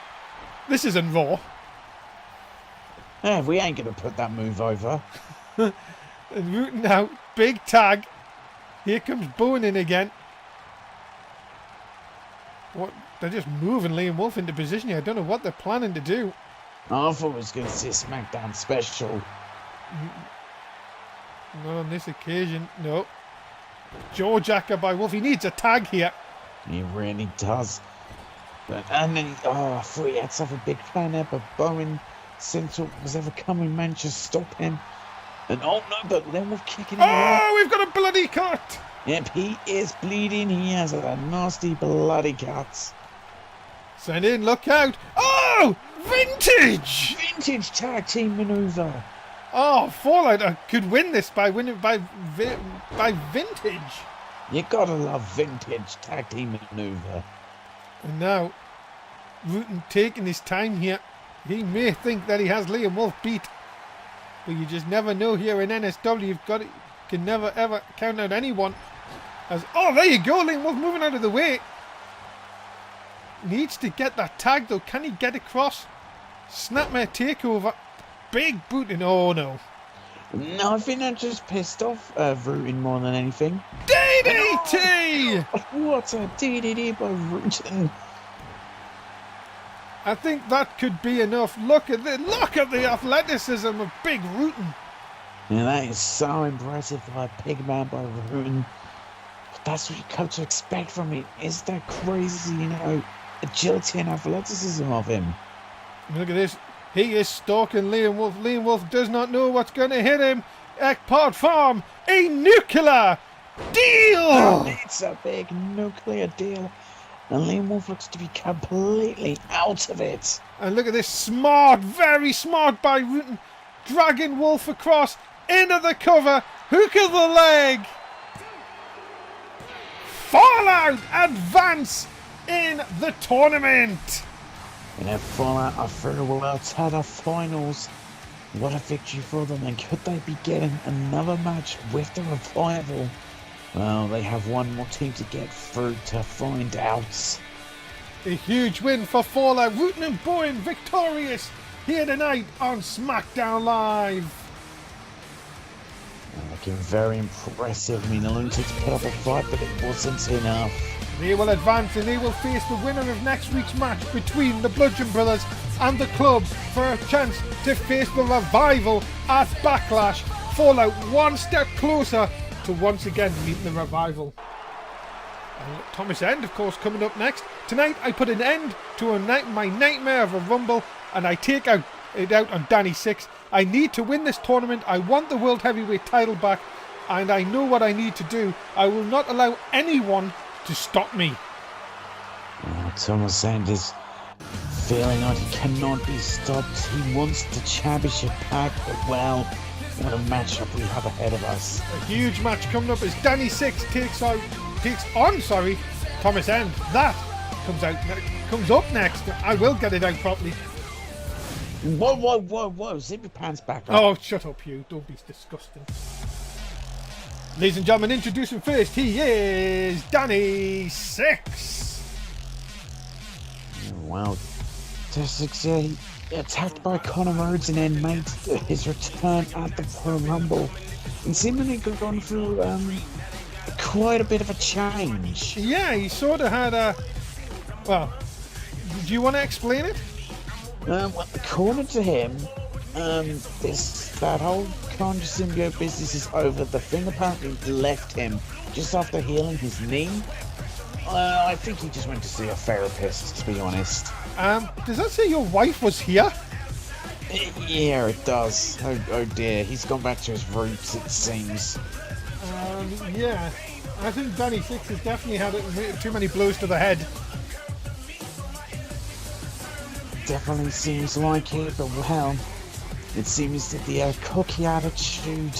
This isn't Raw. Yeah, we ain't going to put that move over. And Wooten now, big tag. Here comes Bowen in again. What? They're just moving Liam Wolf into position here. I don't know what they're planning to do. I thought we was going to see a Smackdown special. Not on this occasion, no. Jawjacker by Wolf. He needs a tag here. He really does. And then, I thought he had such a big plan there, but Bowen Central was ever coming, man, just stop him. And but then Wolf kicking him out. Oh, we've got a bloody cut. Yep, he is bleeding. He has a nasty bloody cut. Send in, look out. Oh, vintage. Vintage tag team maneuver. Oh, Fallout could win this by winning by vintage. You gotta love vintage tag team maneuver. And now, Wooten taking his time here. He may think that he has Liam Wolf beat, but you just never know here in NSW. Can never ever count out anyone. There you go, Liam Wolf moving out of the way. Needs to get that tag though. Can he get across? Snapmare takeover. Big boot in. Oh no. No, I think they're just pissed off Rootin more than anything. DDT! What a DDT by Rootin. I think that could be enough. Look at the athleticism of Big Rootin. Yeah, that is so impressive by a pig man by Rootin. That's what you come to expect from him. Is that crazy, agility and athleticism of him? Look at this. He is stalking Liam Wolf. Liam Wolf does not know what's going to hit him. Ekpart Farm, a nuclear deal! It's a big nuclear deal. And Liam Wolf looks to be completely out of it. And look at this. Smart, very smart by Rootin. Dragging Wolf across, into the cover. Hook of the leg. Fallout advance in the tournament. In a Fallout are farewell to the finals. What a victory for them, and could they be getting another match with the Revival? Well, they have one more team to get through to find out. A huge win for Fallout. Rootin and Bowen victorious here tonight on Smackdown Live. Looking very impressive. I mean, the Lunatics put up a fight, but it wasn't enough. They will advance and they will face the winner of next week's match between the Bludgeon Brothers and the club for a chance to face the Revival at Backlash. Fallout one step closer to once again meeting the Revival. And Thomas End, of course, coming up next. Tonight I put an end to my nightmare of a Rumble and I take it out on Danny Six. I need to win this tournament. I want the World Heavyweight title back and I know what I need to do. I will not allow anyone to stop me. Thomas End is feeling like he cannot be stopped. He wants the championship back, but well, what a matchup we have ahead of us. A huge match coming up as Danny Six takes on Thomas End. That comes up next. I will get it out properly. Whoa, zip your pants back up. Oh, shut up, Hugh. Don't be disgusting. Ladies and gentlemen, introducing first, he is Danny Six. Well, he attacked by Connor Rhodes and then made his return at the Pro Rumble. And seemingly gone through quite a bit of a change. Yeah, he sort of had a... Well, do you want to explain it? Well, according to him, that whole Conjure Symbiote business is over. The thing apparently left him just after healing his knee. I think he just went to see a therapist, to be honest. Does that say your wife was here? Yeah, it does. Oh dear, he's gone back to his roots, it seems. Yeah. I think Danny Six has definitely had too many blows to the head. Definitely seems like it, but well, it seems that the cocky attitude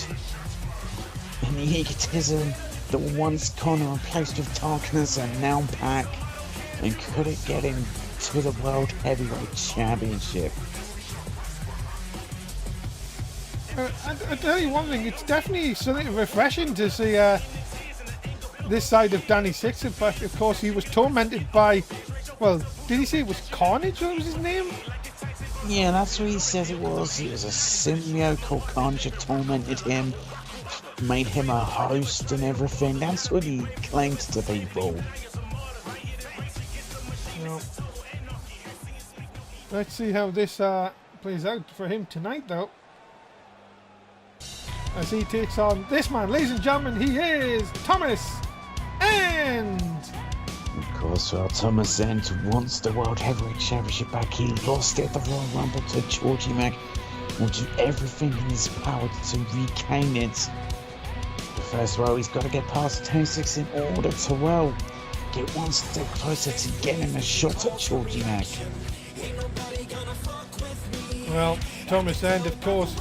and the egotism that once Connor replaced with darkness are now back, and could it get him to the World Heavyweight Championship? I'll tell you one thing, it's definitely something refreshing to see this side of Danny Six. In fact, of course, he was tormented by, well, did he say it was Carnage? What was his name? Yeah, that's what he says it was. It was a symbiote called Conjure tormented him, made him a host and everything. That's what he claimed to people. Well, let's see how this plays out for him tonight, though. As he takes on this man, ladies and gentlemen, he is Thomas End. Of course, well, Thomas End wants the World Heavyweight Championship back. He lost it at the Royal Rumble to Georgie Mac. Will do everything in his power to regain it. But first, well, he's got to get past 10-6 in order to, well, get one step closer to getting a shot at Georgie Mac. Well, Thomas End, of course.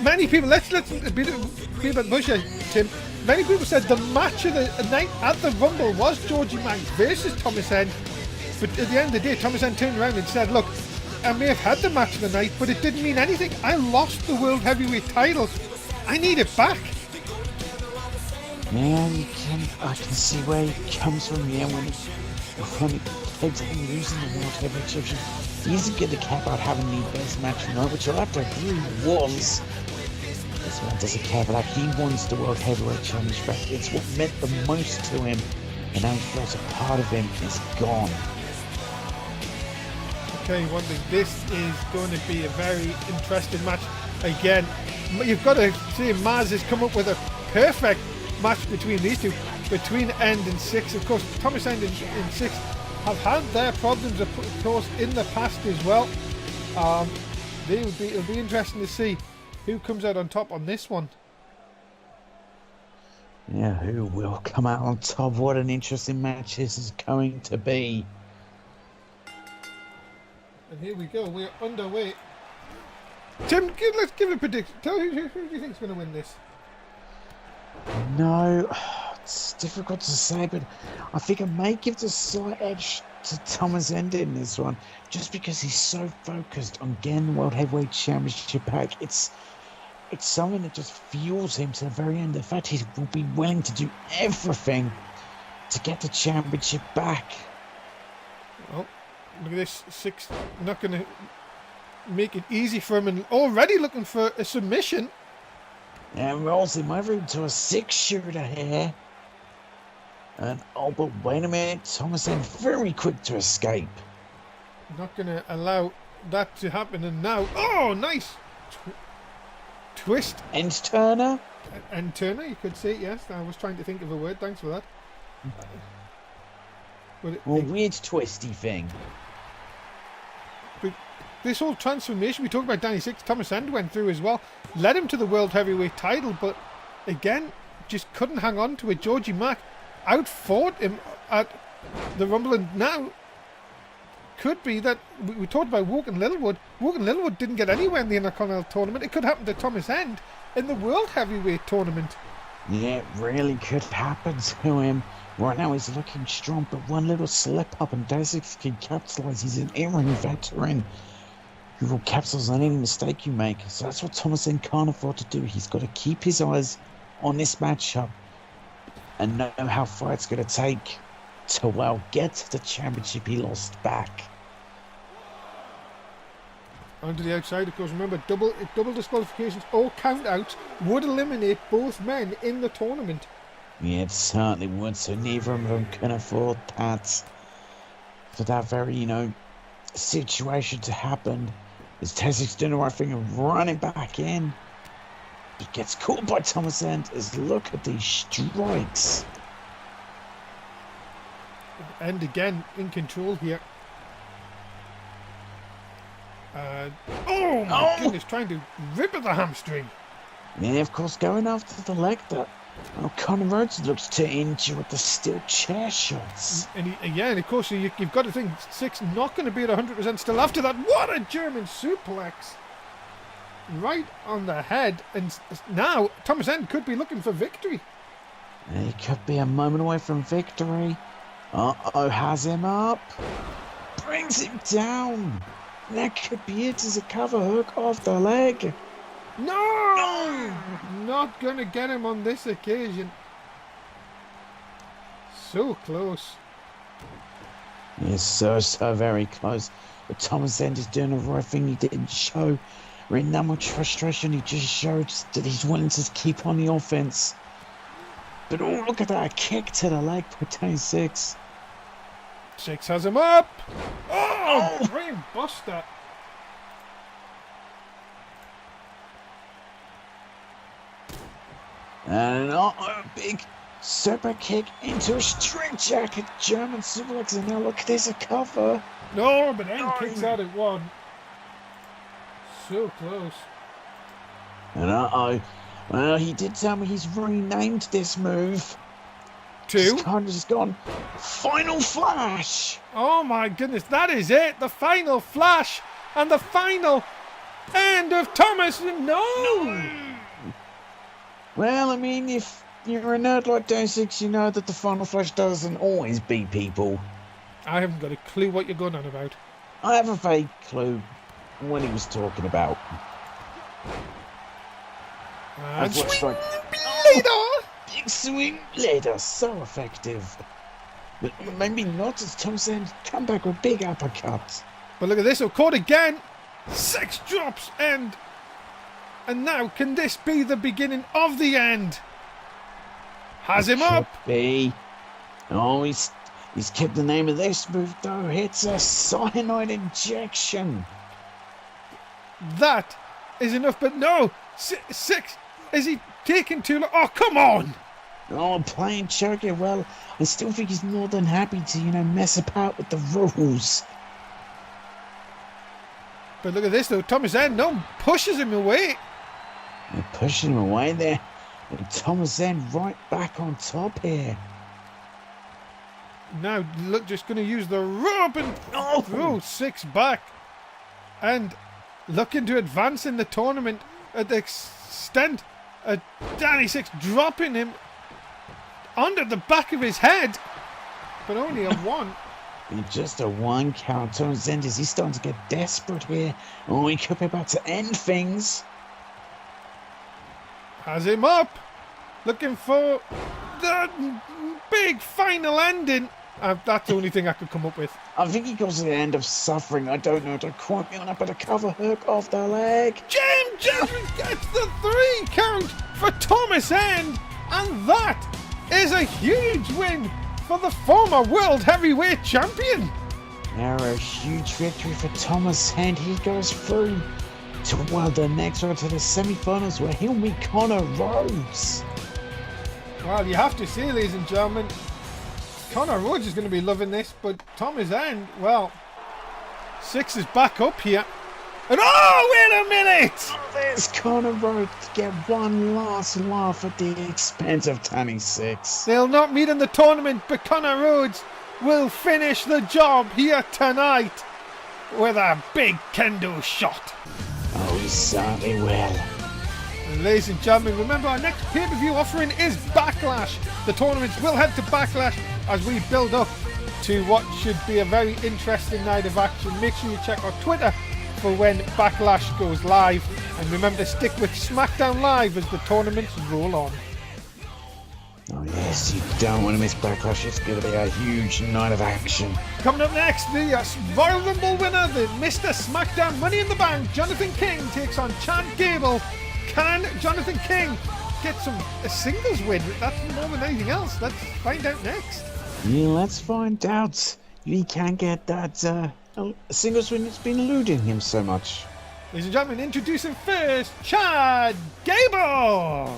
Many people, let's be a bit bushy, Tim. Many people said the match of the night at the Rumble was Georgie Mac versus Thomas End. But at the end of the day, Thomas End turned around and said, look, I may have had the match of the night, but it didn't mean anything. I lost the World Heavyweight titles. I need it back. Yeah, I can see where he comes from here when keeps him losing the World Heavyweight Championship, he isn't going to cap out having the best match tonight, which I'll have to agree was. This man doesn't care about that. He wants the World Heavyweight Championship. It's what meant the most to him, and now he feels a part of him is gone. Okay, one thing, this is going to be a very interesting match. Again, you've got to see Maz has come up with a perfect match between these two, between End and Six. Of course, Thomas End and Six have had their problems, of course, in the past as well. It'll be interesting to see who comes out on top on this one. Yeah, who will come out on top? What an interesting match this is going to be. And here we go, we're underway. Tim, let's give a prediction. Tell who do you think is going to win this? No, it's difficult to say, but I think I may give the slight edge to Thomas End in this one, just because he's so focused on getting the World Heavyweight Championship back. It's something that just fuels him to the very end. The fact he will be willing to do everything to get the championship back. Well, look at this, Six not going to make it easy for him, and already looking for a submission. And rolls him over into a 6-shooter here. And oh, but wait a minute, Thomas End very quick to escape. Not going to allow that to happen, and now, oh, nice twist. End turner. End turner, you could say, yes. I was trying to think of a word, thanks for that. Weird twisty thing. But this whole transformation, we talked about Danny Six, Thomas End went through as well, led him to the World Heavyweight title, but again, just couldn't hang on to it. Georgie Mack outfought him at the Rumble, and now could be that we talked about Woken Littlewood. Woken Littlewood didn't get anywhere in the Intercontinental tournament. It could happen to Thomas End in the World Heavyweight tournament. Yeah, it really could happen to him. Right now he's looking strong, but one little slip up and Desix can capitalise. He's an in-ring veteran who will capitalise on any mistake you make. So that's what Thomas End can't afford to do. He's got to keep his eyes on this matchup and know how far it's going to take to, well, get the championship he lost back. Onto the outside, of course. Remember, double disqualifications or countouts would eliminate both men in the tournament. Yeah, it certainly would, so neither of them can afford that. For that very, situation to happen, is Tessic's doing the right thing and running back in. He gets caught by Thomas End. As look at these strikes. End again in control here. Oh my goodness, trying to rip at the hamstring. Yeah, of course, going after the leg that Connor Rhodes looks to injure with the steel chair shots. And and of course, you've got to think Six not going to be at 100% still after that. What a German suplex! Right on the head, and now Thomas End could be looking for victory. He could be a moment away from victory. Has him up. Brings him down. That could be it as a cover hook off the leg. No! Not gonna get him on this occasion. So close. Yes, so very close. But Thomas End is doing the right thing. He didn't show in that much frustration. He just showed that he's willing to keep on the offense. But oh, look at that, a kick to the leg by Danny Six. Six has him up. Oh! Brain buster. And a big super kick into a straight jacket. German suplex, and now look, there's a cover. No, but End kicks out at one. So close. And well, he did tell me he's renamed this move. Two. Kind of just gone Final Flash. Oh my goodness, that is it. The final flash and the final end of Thomas. No. Well, I mean, if you're a nerd like Day 6, you know that the Final Flash doesn't always beat people. I haven't got a clue what you're going on about. I have a vague clue what he was talking about. And swing like, later. Big swing later, so effective. But maybe not, as Thomas End come back with big uppercuts. But look at this, caught again. 6 drops, and now can this be the beginning of the end? Has him up. Be. Oh, he's kept the name of this move though. It's a cyanide injection. That is enough, but no. 6. Is he taking too long? Oh, come on. Oh, playing choker. Well, I still think he's more than happy to, mess about with the rules. But look at this though, Thomas End pushes him away. They're pushing him away there. And Thomas End right back on top here. Now, look, just going to use the rope and throw 6 back. And looking to advance in the tournament at the extent of Danny 6 dropping him under the back of his head. But only a 1. Just a 1 count. Thomas End, is he starting to get desperate here? Oh, he could be about to end things. Has him up. Looking for the big final ending. That's the only thing I could come up with. I think he goes to the end of suffering. I don't know. Don't quote me on it, but a cover hook off the leg. James Jeffries gets the 3 count for Thomas End. And that is a huge win for the former World Heavyweight Champion. Now a huge victory for Thomas End. He goes through to the next round, to the semi-finals, where he'll meet Connor Rhodes. Well, you have to say, ladies and gentlemen, Connor Rhodes is going to be loving this, but Thomas End, well, 6 is back up here. And oh, wait a minute! There's Connor Rhodes to get one last laugh at the expense of Danny 6. They'll not meet in the tournament, but Connor Rhodes will finish the job here tonight with a big kendo shot. Oh, he certainly will. And ladies and gentlemen, remember our next pay-per-view offering is Backlash. The tournaments will head to Backlash as we build up to what should be a very interesting night of action. Make sure you check our Twitter for when Backlash goes live, and remember to stick with Smackdown Live as the tournaments roll on. Oh yes, you don't want to miss Backlash. It's going to be a huge night of action. Coming up next, the Royal Rumble winner, the Mr. Smackdown Money in the Bank, Jonathan King, takes on Chad Gable. Can Jonathan King get a singles win? That's more than anything else. Let's find out next. Yeah, let's find out. He can get that singles win that's been eluding him so much. Ladies and gentlemen, introducing first, Chad Gable.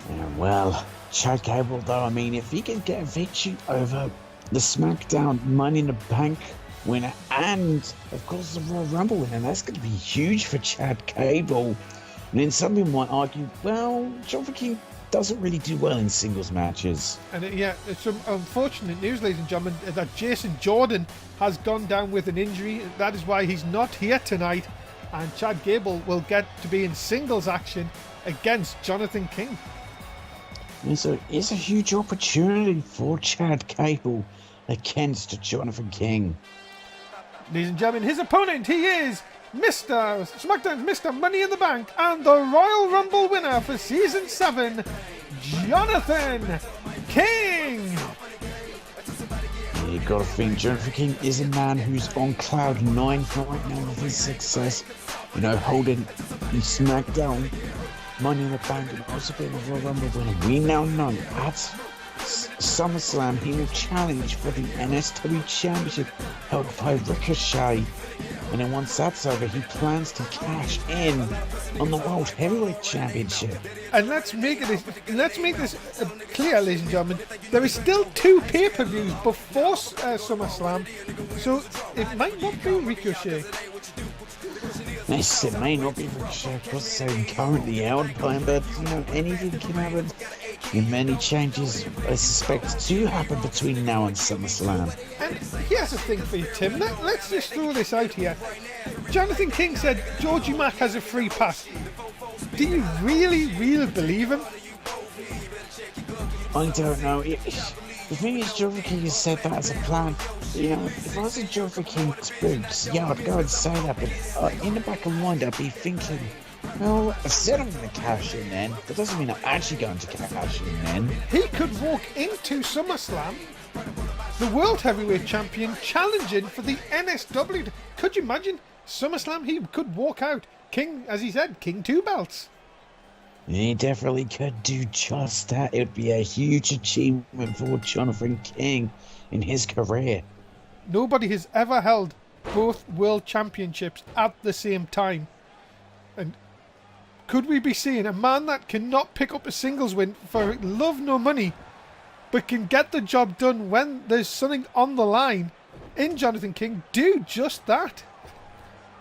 Yeah, well, Chad Gable, though, I mean, if he can get a victory over the SmackDown Money in the Bank winner and, of course, the Royal Rumble winner, that's going to be huge for Chad Gable. And then some people might argue, well, Jonathan King doesn't really do well in singles matches. And it's some unfortunate news, ladies and gentlemen, that Jason Jordan has gone down with an injury. That is why he's not here tonight. And Chad Gable will get to be in singles action against Jonathan King. It's a huge opportunity for Chad Gable against Jonathan King. Ladies and gentlemen, his opponent, he is Mr. SmackDown's Mr. Money in the Bank and the Royal Rumble winner for Season 7, Jonathan King. You gotta think Jonathan King is a man who's on cloud 9 right now with his success. Holding the SmackDown Money in the Bank and also being a Royal Rumble winner. We now know at SummerSlam he will challenge for the NSW Championship held by Ricochet. And then once that's over, he plans to cash in on the World Heavyweight Championship. And let's make this clear, ladies and gentlemen. There is still 2 pay-per-views before SummerSlam, so it might not be Ricochet. Yes, it may not be Ricochet because they're currently out by him, but anything can happen. And many changes I suspect to happen between now and SummerSlam. And here's the thing for you, Tim. Let's just throw this out here. Jonathan King said Georgie Mack has a free pass. Do you really believe him? I don't know. The thing is, Jonathan King has said that as a plan. If I was in Jonathan King's boots, I'd go and say that, but in the back of my mind, I'd be thinking, Well, I said I'm going to cash in then. That doesn't mean I'm actually going to cash in then. He could walk into SummerSlam, the World Heavyweight Champion, challenging for the NSW. Could you imagine SummerSlam? He could walk out King, as he said, King 2 belts. He definitely could do just that. It would be a huge achievement for Jonathan King in his career. Nobody has ever held both World Championships at the same time. And could we be seeing a man that cannot pick up a singles win for love nor money, but can get the job done when there's something on the line in Jonathan King do just that?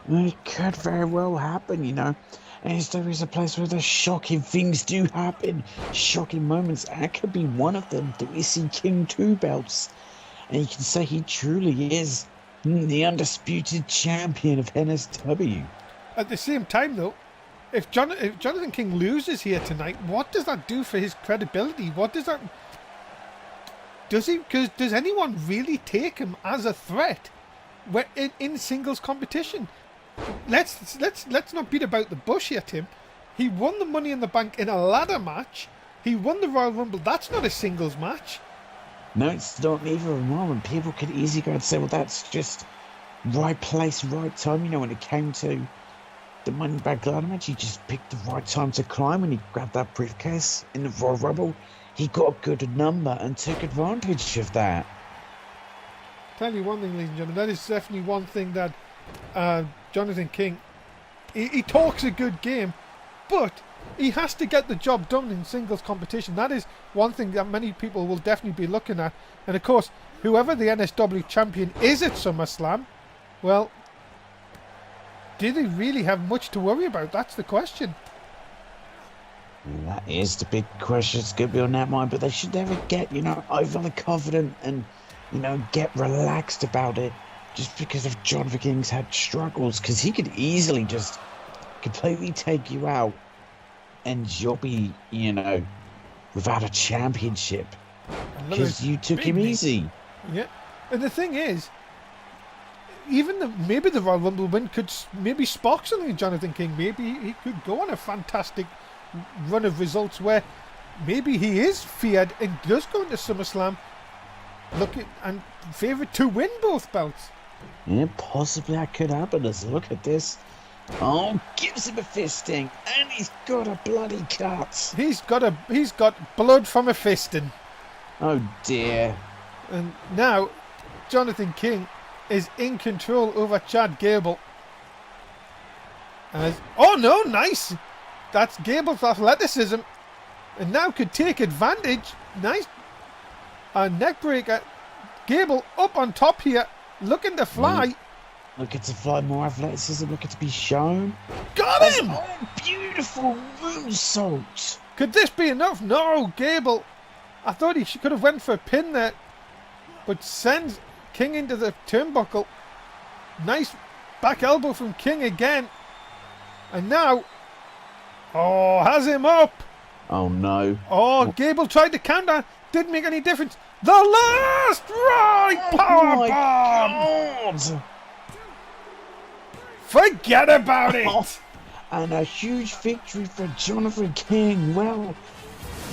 It could very well happen, you know. NSW is a place where the shocking things do happen. Shocking moments. That could be one of them, that we see King 2 belts. And you can say he truly is the undisputed champion of NSW. At the same time, though, if Jonathan King loses here tonight, what does that do for his credibility? What does that... Does anyone really take him as a threat in singles competition? Let's not beat about the bush here, Tim. He won the Money in the Bank in a ladder match. He won the Royal Rumble. That's not a singles match. No, it's not neither of them. And people could easily go and say, well, that's just right place, right time. You know, when it came to the Money in the Bank ladder match, he just picked the right time to climb when he grabbed that briefcase in the Royal Rumble. He got a good number and took advantage of that. Tell you one thing, ladies and gentlemen, that is definitely one thing that Jonathan King, he talks a good game, but he has to get the job done in singles competition. That is one thing that many people will definitely be looking at. And of course, whoever the NSW champion is at SummerSlam, well, do they really have much to worry about? That's the question. That is the big question. It's going to be on that mind, but they should never get, overly confident and, get relaxed about it just because of Jonathan King's had struggles, because he could easily just completely take you out and you'll be, without a championship because you took him easy. Yeah, and the thing is, maybe the Royal Rumble win could maybe spark something in Jonathan King. Maybe he could go on a fantastic run of results where maybe he is feared and does go into SummerSlam and favoured to win both belts. Yeah, possibly that could happen. Let's look at this. Oh, gives him a fisting, and he's got a bloody cut. He's got blood from a fisting. Oh dear. And now Jonathan King is in control over Chad Gable. Oh no, nice. That's Gable's athleticism, and now could take advantage. Nice. A neck breaker. Gable up on top here, looking to fly. Looking to fly, more athleticism, looking to be shown. Got him! Oh, beautiful moonsault. Could this be enough? No, Gable. I thought he could have went for a pin there, but sends King into the turnbuckle. Nice back elbow from King again. And now, has him up. Oh no. Oh, Gable tried to counter. Didn't make any difference. The last right power bomb. Forget about it. And a huge victory for Jonathan King. Well,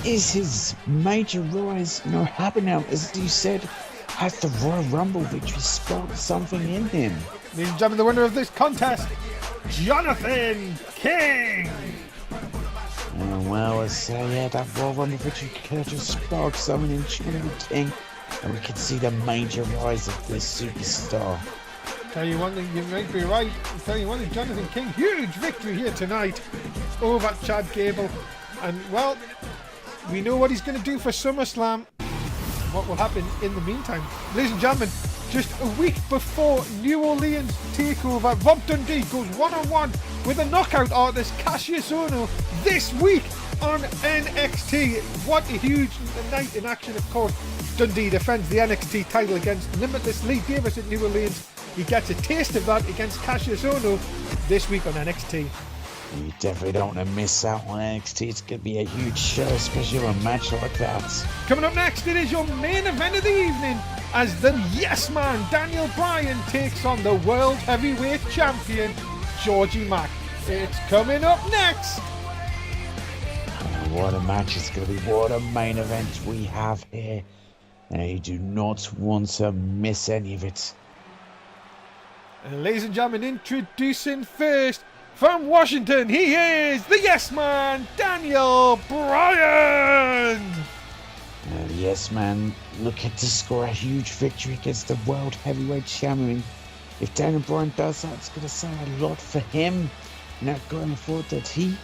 is his major rise happening now? As you said, has the Royal Rumble victory sparked something in him? Ladies and gentlemen, the winner of this contest, Jonathan King. Well, that Royal Rumble victory could have just sparked something in Jonathan King, and we could see the major rise of this superstar. Tell you one thing, you might be right. I'll tell you one thing, Jonathan King, huge victory here tonight over Chad Gable. And, well, we know what he's going to do for SummerSlam. What will happen in the meantime? Ladies and gentlemen, just a week before New Orleans TakeOver, Rob Dundee goes one-on-one with a knockout artist, Cassius Ohno, this week on NXT. What a huge night in action, of course. Dundee defends the NXT title against Limitless Lee Davis at New Orleans. He gets a taste of that against Cassius Ohno this week on NXT. You definitely don't want to miss out on NXT. It's going to be a huge show, especially on a match like that. Coming up next, it is your main event of the evening as the Yes Man, Daniel Bryan, takes on the World Heavyweight Champion, Georgie Mack. It's coming up next. What a match it's going to be. What a main event we have here. And you do not want to miss any of it. Ladies and gentlemen, introducing first from Washington, he is the Yes Man, Daniel Bryan. Yes, man, looking to score a huge victory against the World Heavyweight Champion. If Daniel Bryan does that, it's going to say a lot for him. Going forward that he,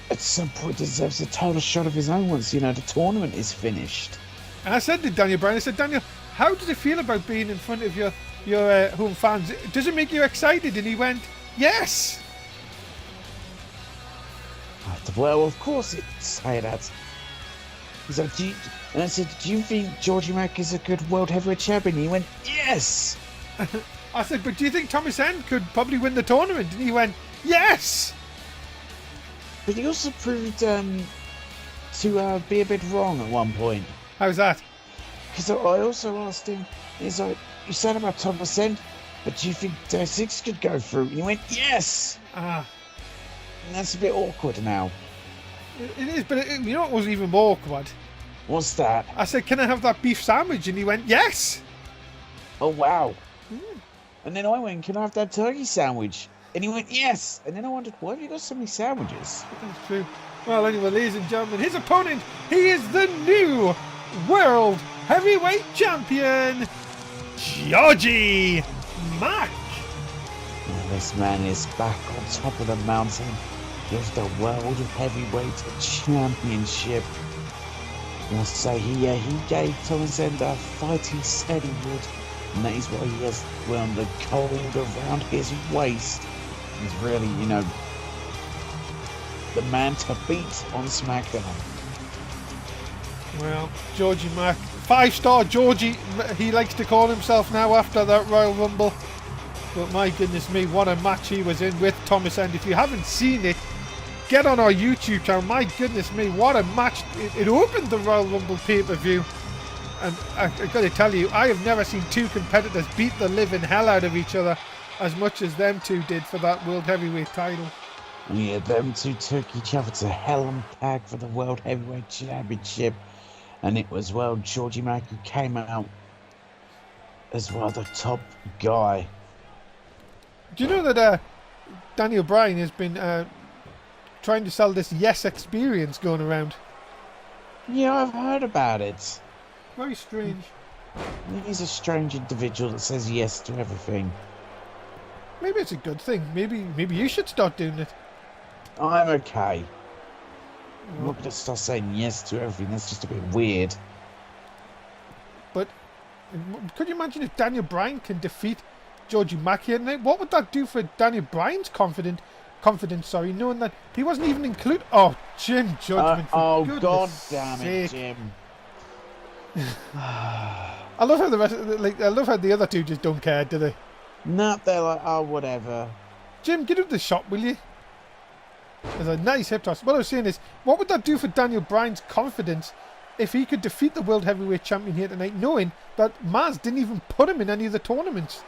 at some point deserves a title shot of his own once, the tournament is finished. And I said to Daniel Bryan, Daniel, how does it feel about being in front of your home fans? Does it make you excited? And he went, yes. Well, of course it say that. He's like, and I said, do you think Georgie Mack is a good World Heavyweight Champion? And he went, yes. I said, but do you think Thomas End could probably win the tournament? And he went, yes. But he also proved to be a bit wrong at one point. How's that? Because I also asked him, he's like, you said about Thomas End, but do you think Day 6 could go through? And he went, yes. And that's a bit awkward now. It is, but you know what was even more awkward? What's that? I said, can I have that beef sandwich? And he went, yes. Oh, wow. And then I went, can I have that turkey sandwich? And he went, yes. And then I wondered, why have you got so many sandwiches? That's true. Well, anyway, ladies and gentlemen, his opponent, he is the new World Heavyweight Champion, Georgie Mack. This man is back on top of the mountain with the World Heavyweight Championship. I must say, he gave Thomas End a fight he said he would. And that is why he has wound the gold around his waist. He's really, the man to beat on Smackdown. Well, Georgie Mack, 5-star Georgie, he likes to call himself now after that Royal Rumble. But my goodness me, what a match he was in with Thomas End. If you haven't seen it, get on our YouTube channel. My goodness me, what a match. It opened the Royal Rumble pay-per-view. And I've got to tell you, I have never seen two competitors beat the living hell out of each other as much as them two did for that World Heavyweight title. Yeah, them two took each other to hell and back for the World Heavyweight Championship. And it was, Georgie Mack who came out as the top guy. Do you know that Daniel Bryan has been trying to sell this yes experience going around? Yeah, I've heard about it. Very strange. He's a strange individual that says yes to everything. Maybe it's a good thing. Maybe you should start doing it. I'm okay. I'm not going to start saying yes to everything. That's just a bit weird. But could you imagine if Daniel Bryan can defeat Georgie Mack here tonight? What would that do for Daniel Bryan's confidence, knowing that he wasn't even included? Oh, Jim Judgment. Oh, God damn it, Jim. I love how I love how the other two just don't care, do they? No, they're like, oh, whatever. Jim, get up the shot, will you? There's a nice hip toss. What I was saying is, what would that do for Daniel Bryan's confidence if he could defeat the World Heavyweight Champion here tonight, knowing that Maz didn't even put him in any of the tournaments?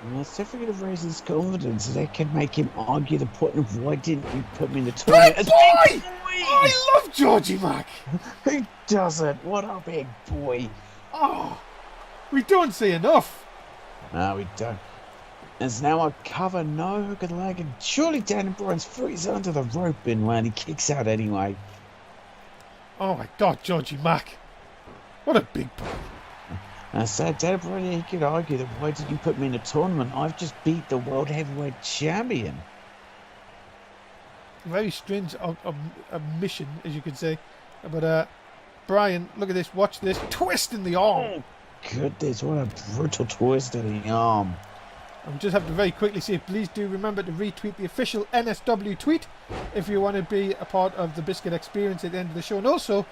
Well, it's definitely going to raise his confidence. They can make him argue the point of why didn't you put me in the tournament. Big boy! I love Georgie Mack. Who doesn't? What a big boy. Oh, we don't say enough. No, we don't. There's now a cover, no hook and leg, and surely Daniel Bryan's foot is under the rope in when he kicks out anyway. Oh my God, Georgie Mack. What a big boy. I said, Daniel Bryan, he could argue that why did you put me in a tournament? I've just beat the World Heavyweight Champion. Very strange mission, as you could say. But Bryan, look at this, watch this. Twist in the arm. Oh, goodness, what a brutal twist in the arm. I just have to very quickly say, please do remember to retweet the official NSW tweet if you want to be a part of the Biscuit Experience at the end of the show. And also,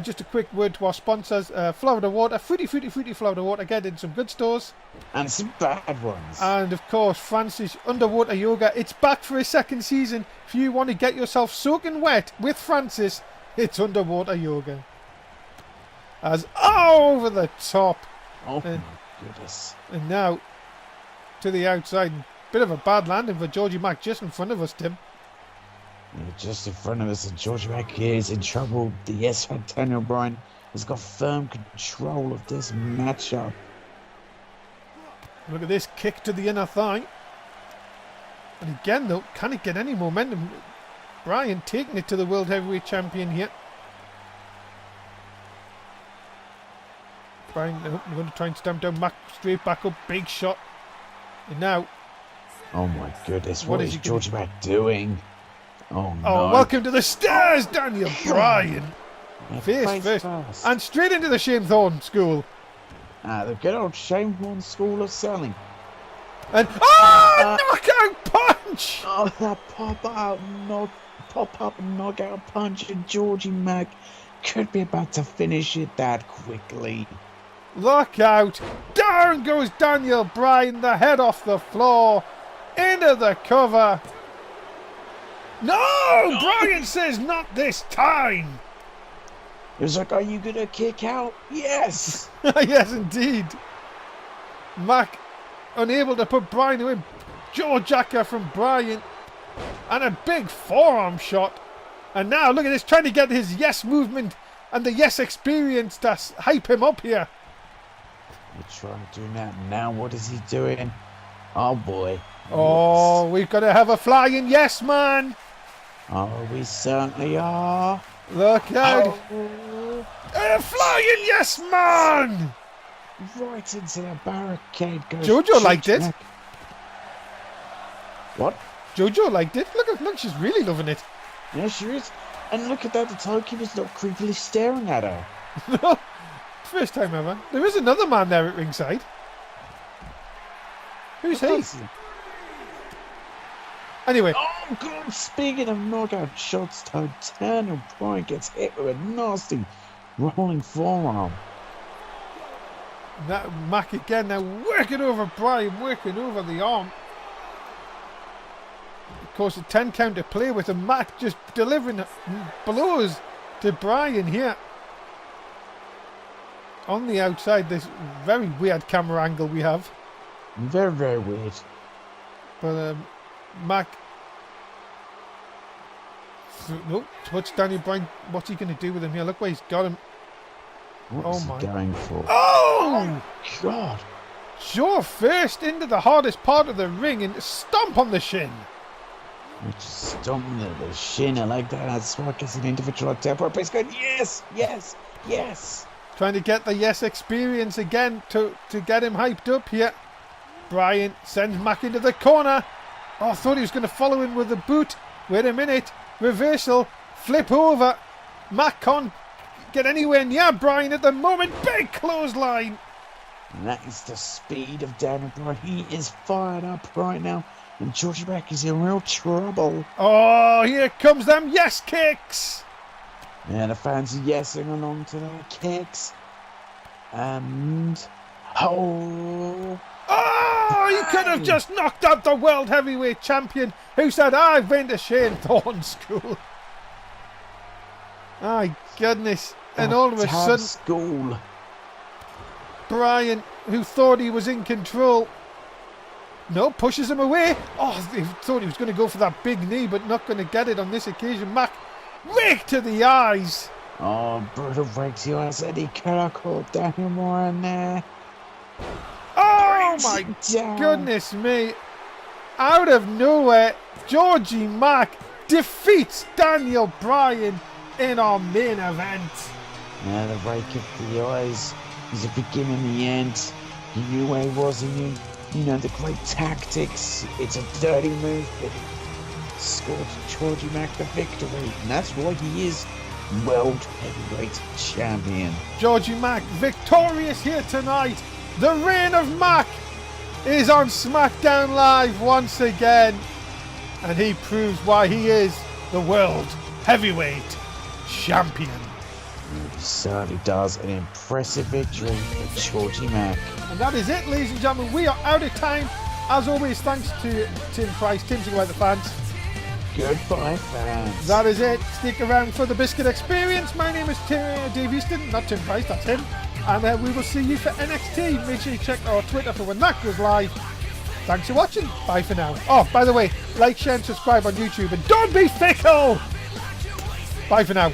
just a quick word to our sponsors, Florida Water, fruity Florida Water, again in some good stores. And some bad ones. And of course, Francis Underwater Yoga. It's back for a second season. If you want to get yourself soaking wet with Francis, it's Underwater Yoga. As over the top. Oh my goodness. And now to the outside. bit of a bad landing for Georgie Mack just in front of us, Tim. Yeah, just in front of us, and Georgie Mack is in trouble. The yes man, Daniel Bryan, has got firm control of this matchup. Look at this kick to the inner thigh. And again, though, can it get any momentum? Bryan taking it to the World Heavyweight Champion here. Bryan going to try and stamp down Mack, straight back up, big shot. And now... Oh my goodness, what is Georgie Mack doing? Oh no. Oh, welcome to the stairs, Daniel Bryan. Face first. And straight into the Shane Thorne school. The good old Shane Thorne school of selling. And knockout punch! Oh, that pop-up knockout punch, and Georgie Mack could be about to finish it that quickly. Look out! Down goes Daniel Bryan, the head off the floor, into the cover. No! Bryan says not this time! It was like, are you gonna kick out? Yes! Yes, indeed. Mack unable to put Bryan away. Jaw jacker from Bryan. And a big forearm shot. And now, look at this, trying to get his yes movement and the yes experience to hype him up here. We're trying to do that. Now what is he doing? Oh boy. Oh, we've got to have a flying yes man. Oh, we certainly are. Look out. Oh. A flying yes man. Right into the barricade goes Jojo liked it. What? Jojo liked it. Look, she's really loving it. Yeah, she is. And look at that, the timekeeper's not creepily staring at her. No, first time ever. There is another man there at ringside. Who's he? Anyway. Oh God, speaking of knockout shots, Daniel Bryan gets hit with a nasty rolling forearm. That Mack again now working over Bryan, working over the arm. Of course, a 10 count to play with, and Mack just delivering blows to Bryan here. On the outside, this very weird camera angle we have. Very, very weird. But Mack... Nope, what's Daniel Bryan? What's he going to do with him here? Look where he's got him. What is he going for? Oh! God. Jaw first into the hardest part of the ring and stomp on the shin. Just stomping the shin. I like that. That's why I guess an individual tempo. But he's going, yes, yes, yes. Trying to get the yes experience again to get him hyped up here. Bryan sends Mack into the corner. Oh, I thought he was going to follow in with the boot. Wait a minute. Reversal. Flip over. Mack can't get anywhere near Bryan at the moment. Big clothesline. And that is the speed of Daniel Bryan. He is fired up right now. And Georgie Mack is in real trouble. Oh, here comes them yes kicks. Yeah, the fans are yesing along to their kicks. And... Oh, he could have just knocked out the World Heavyweight Champion who said, I've been to Shane Thorne school. My goodness. And all of a sudden... School. Bryan, who thought he was in control... No, pushes him away. Oh, he thought he was going to go for that big knee, but not going to get it on this occasion. Mack, rake to the eyes. Oh, brutal rake to the eyes. Eddie Carter caught Daniel Bryan there. Oh, my goodness me. Out of nowhere, Georgie Mack defeats Daniel Bryan in our main event. Yeah, the rake of the eyes is the beginning and the end. He knew where he was. He knew... You know, the great tactics. It's a dirty move, but scored Georgie Mack the victory. And that's why he is World Heavyweight Champion. Georgie Mack victorious here tonight. The reign of Mack is on Smackdown Live once again. And he proves why he is the World Heavyweight Champion. He certainly does. An impressive victory for Georgie Mack. And that is it, ladies and gentlemen. We are out of time. As always, thanks to Tim Price. Tim, say goodbye to the fans. Goodbye, fans. That is it. Stick around for the Biscuit Experience. My name is Dave Easton, not Tim Price, that's him. And we will see you for NXT. Make sure you check our Twitter for when that goes live. Thanks for watching. Bye for now. Oh, by the way, like, share and subscribe on YouTube and don't be fickle. Bye for now.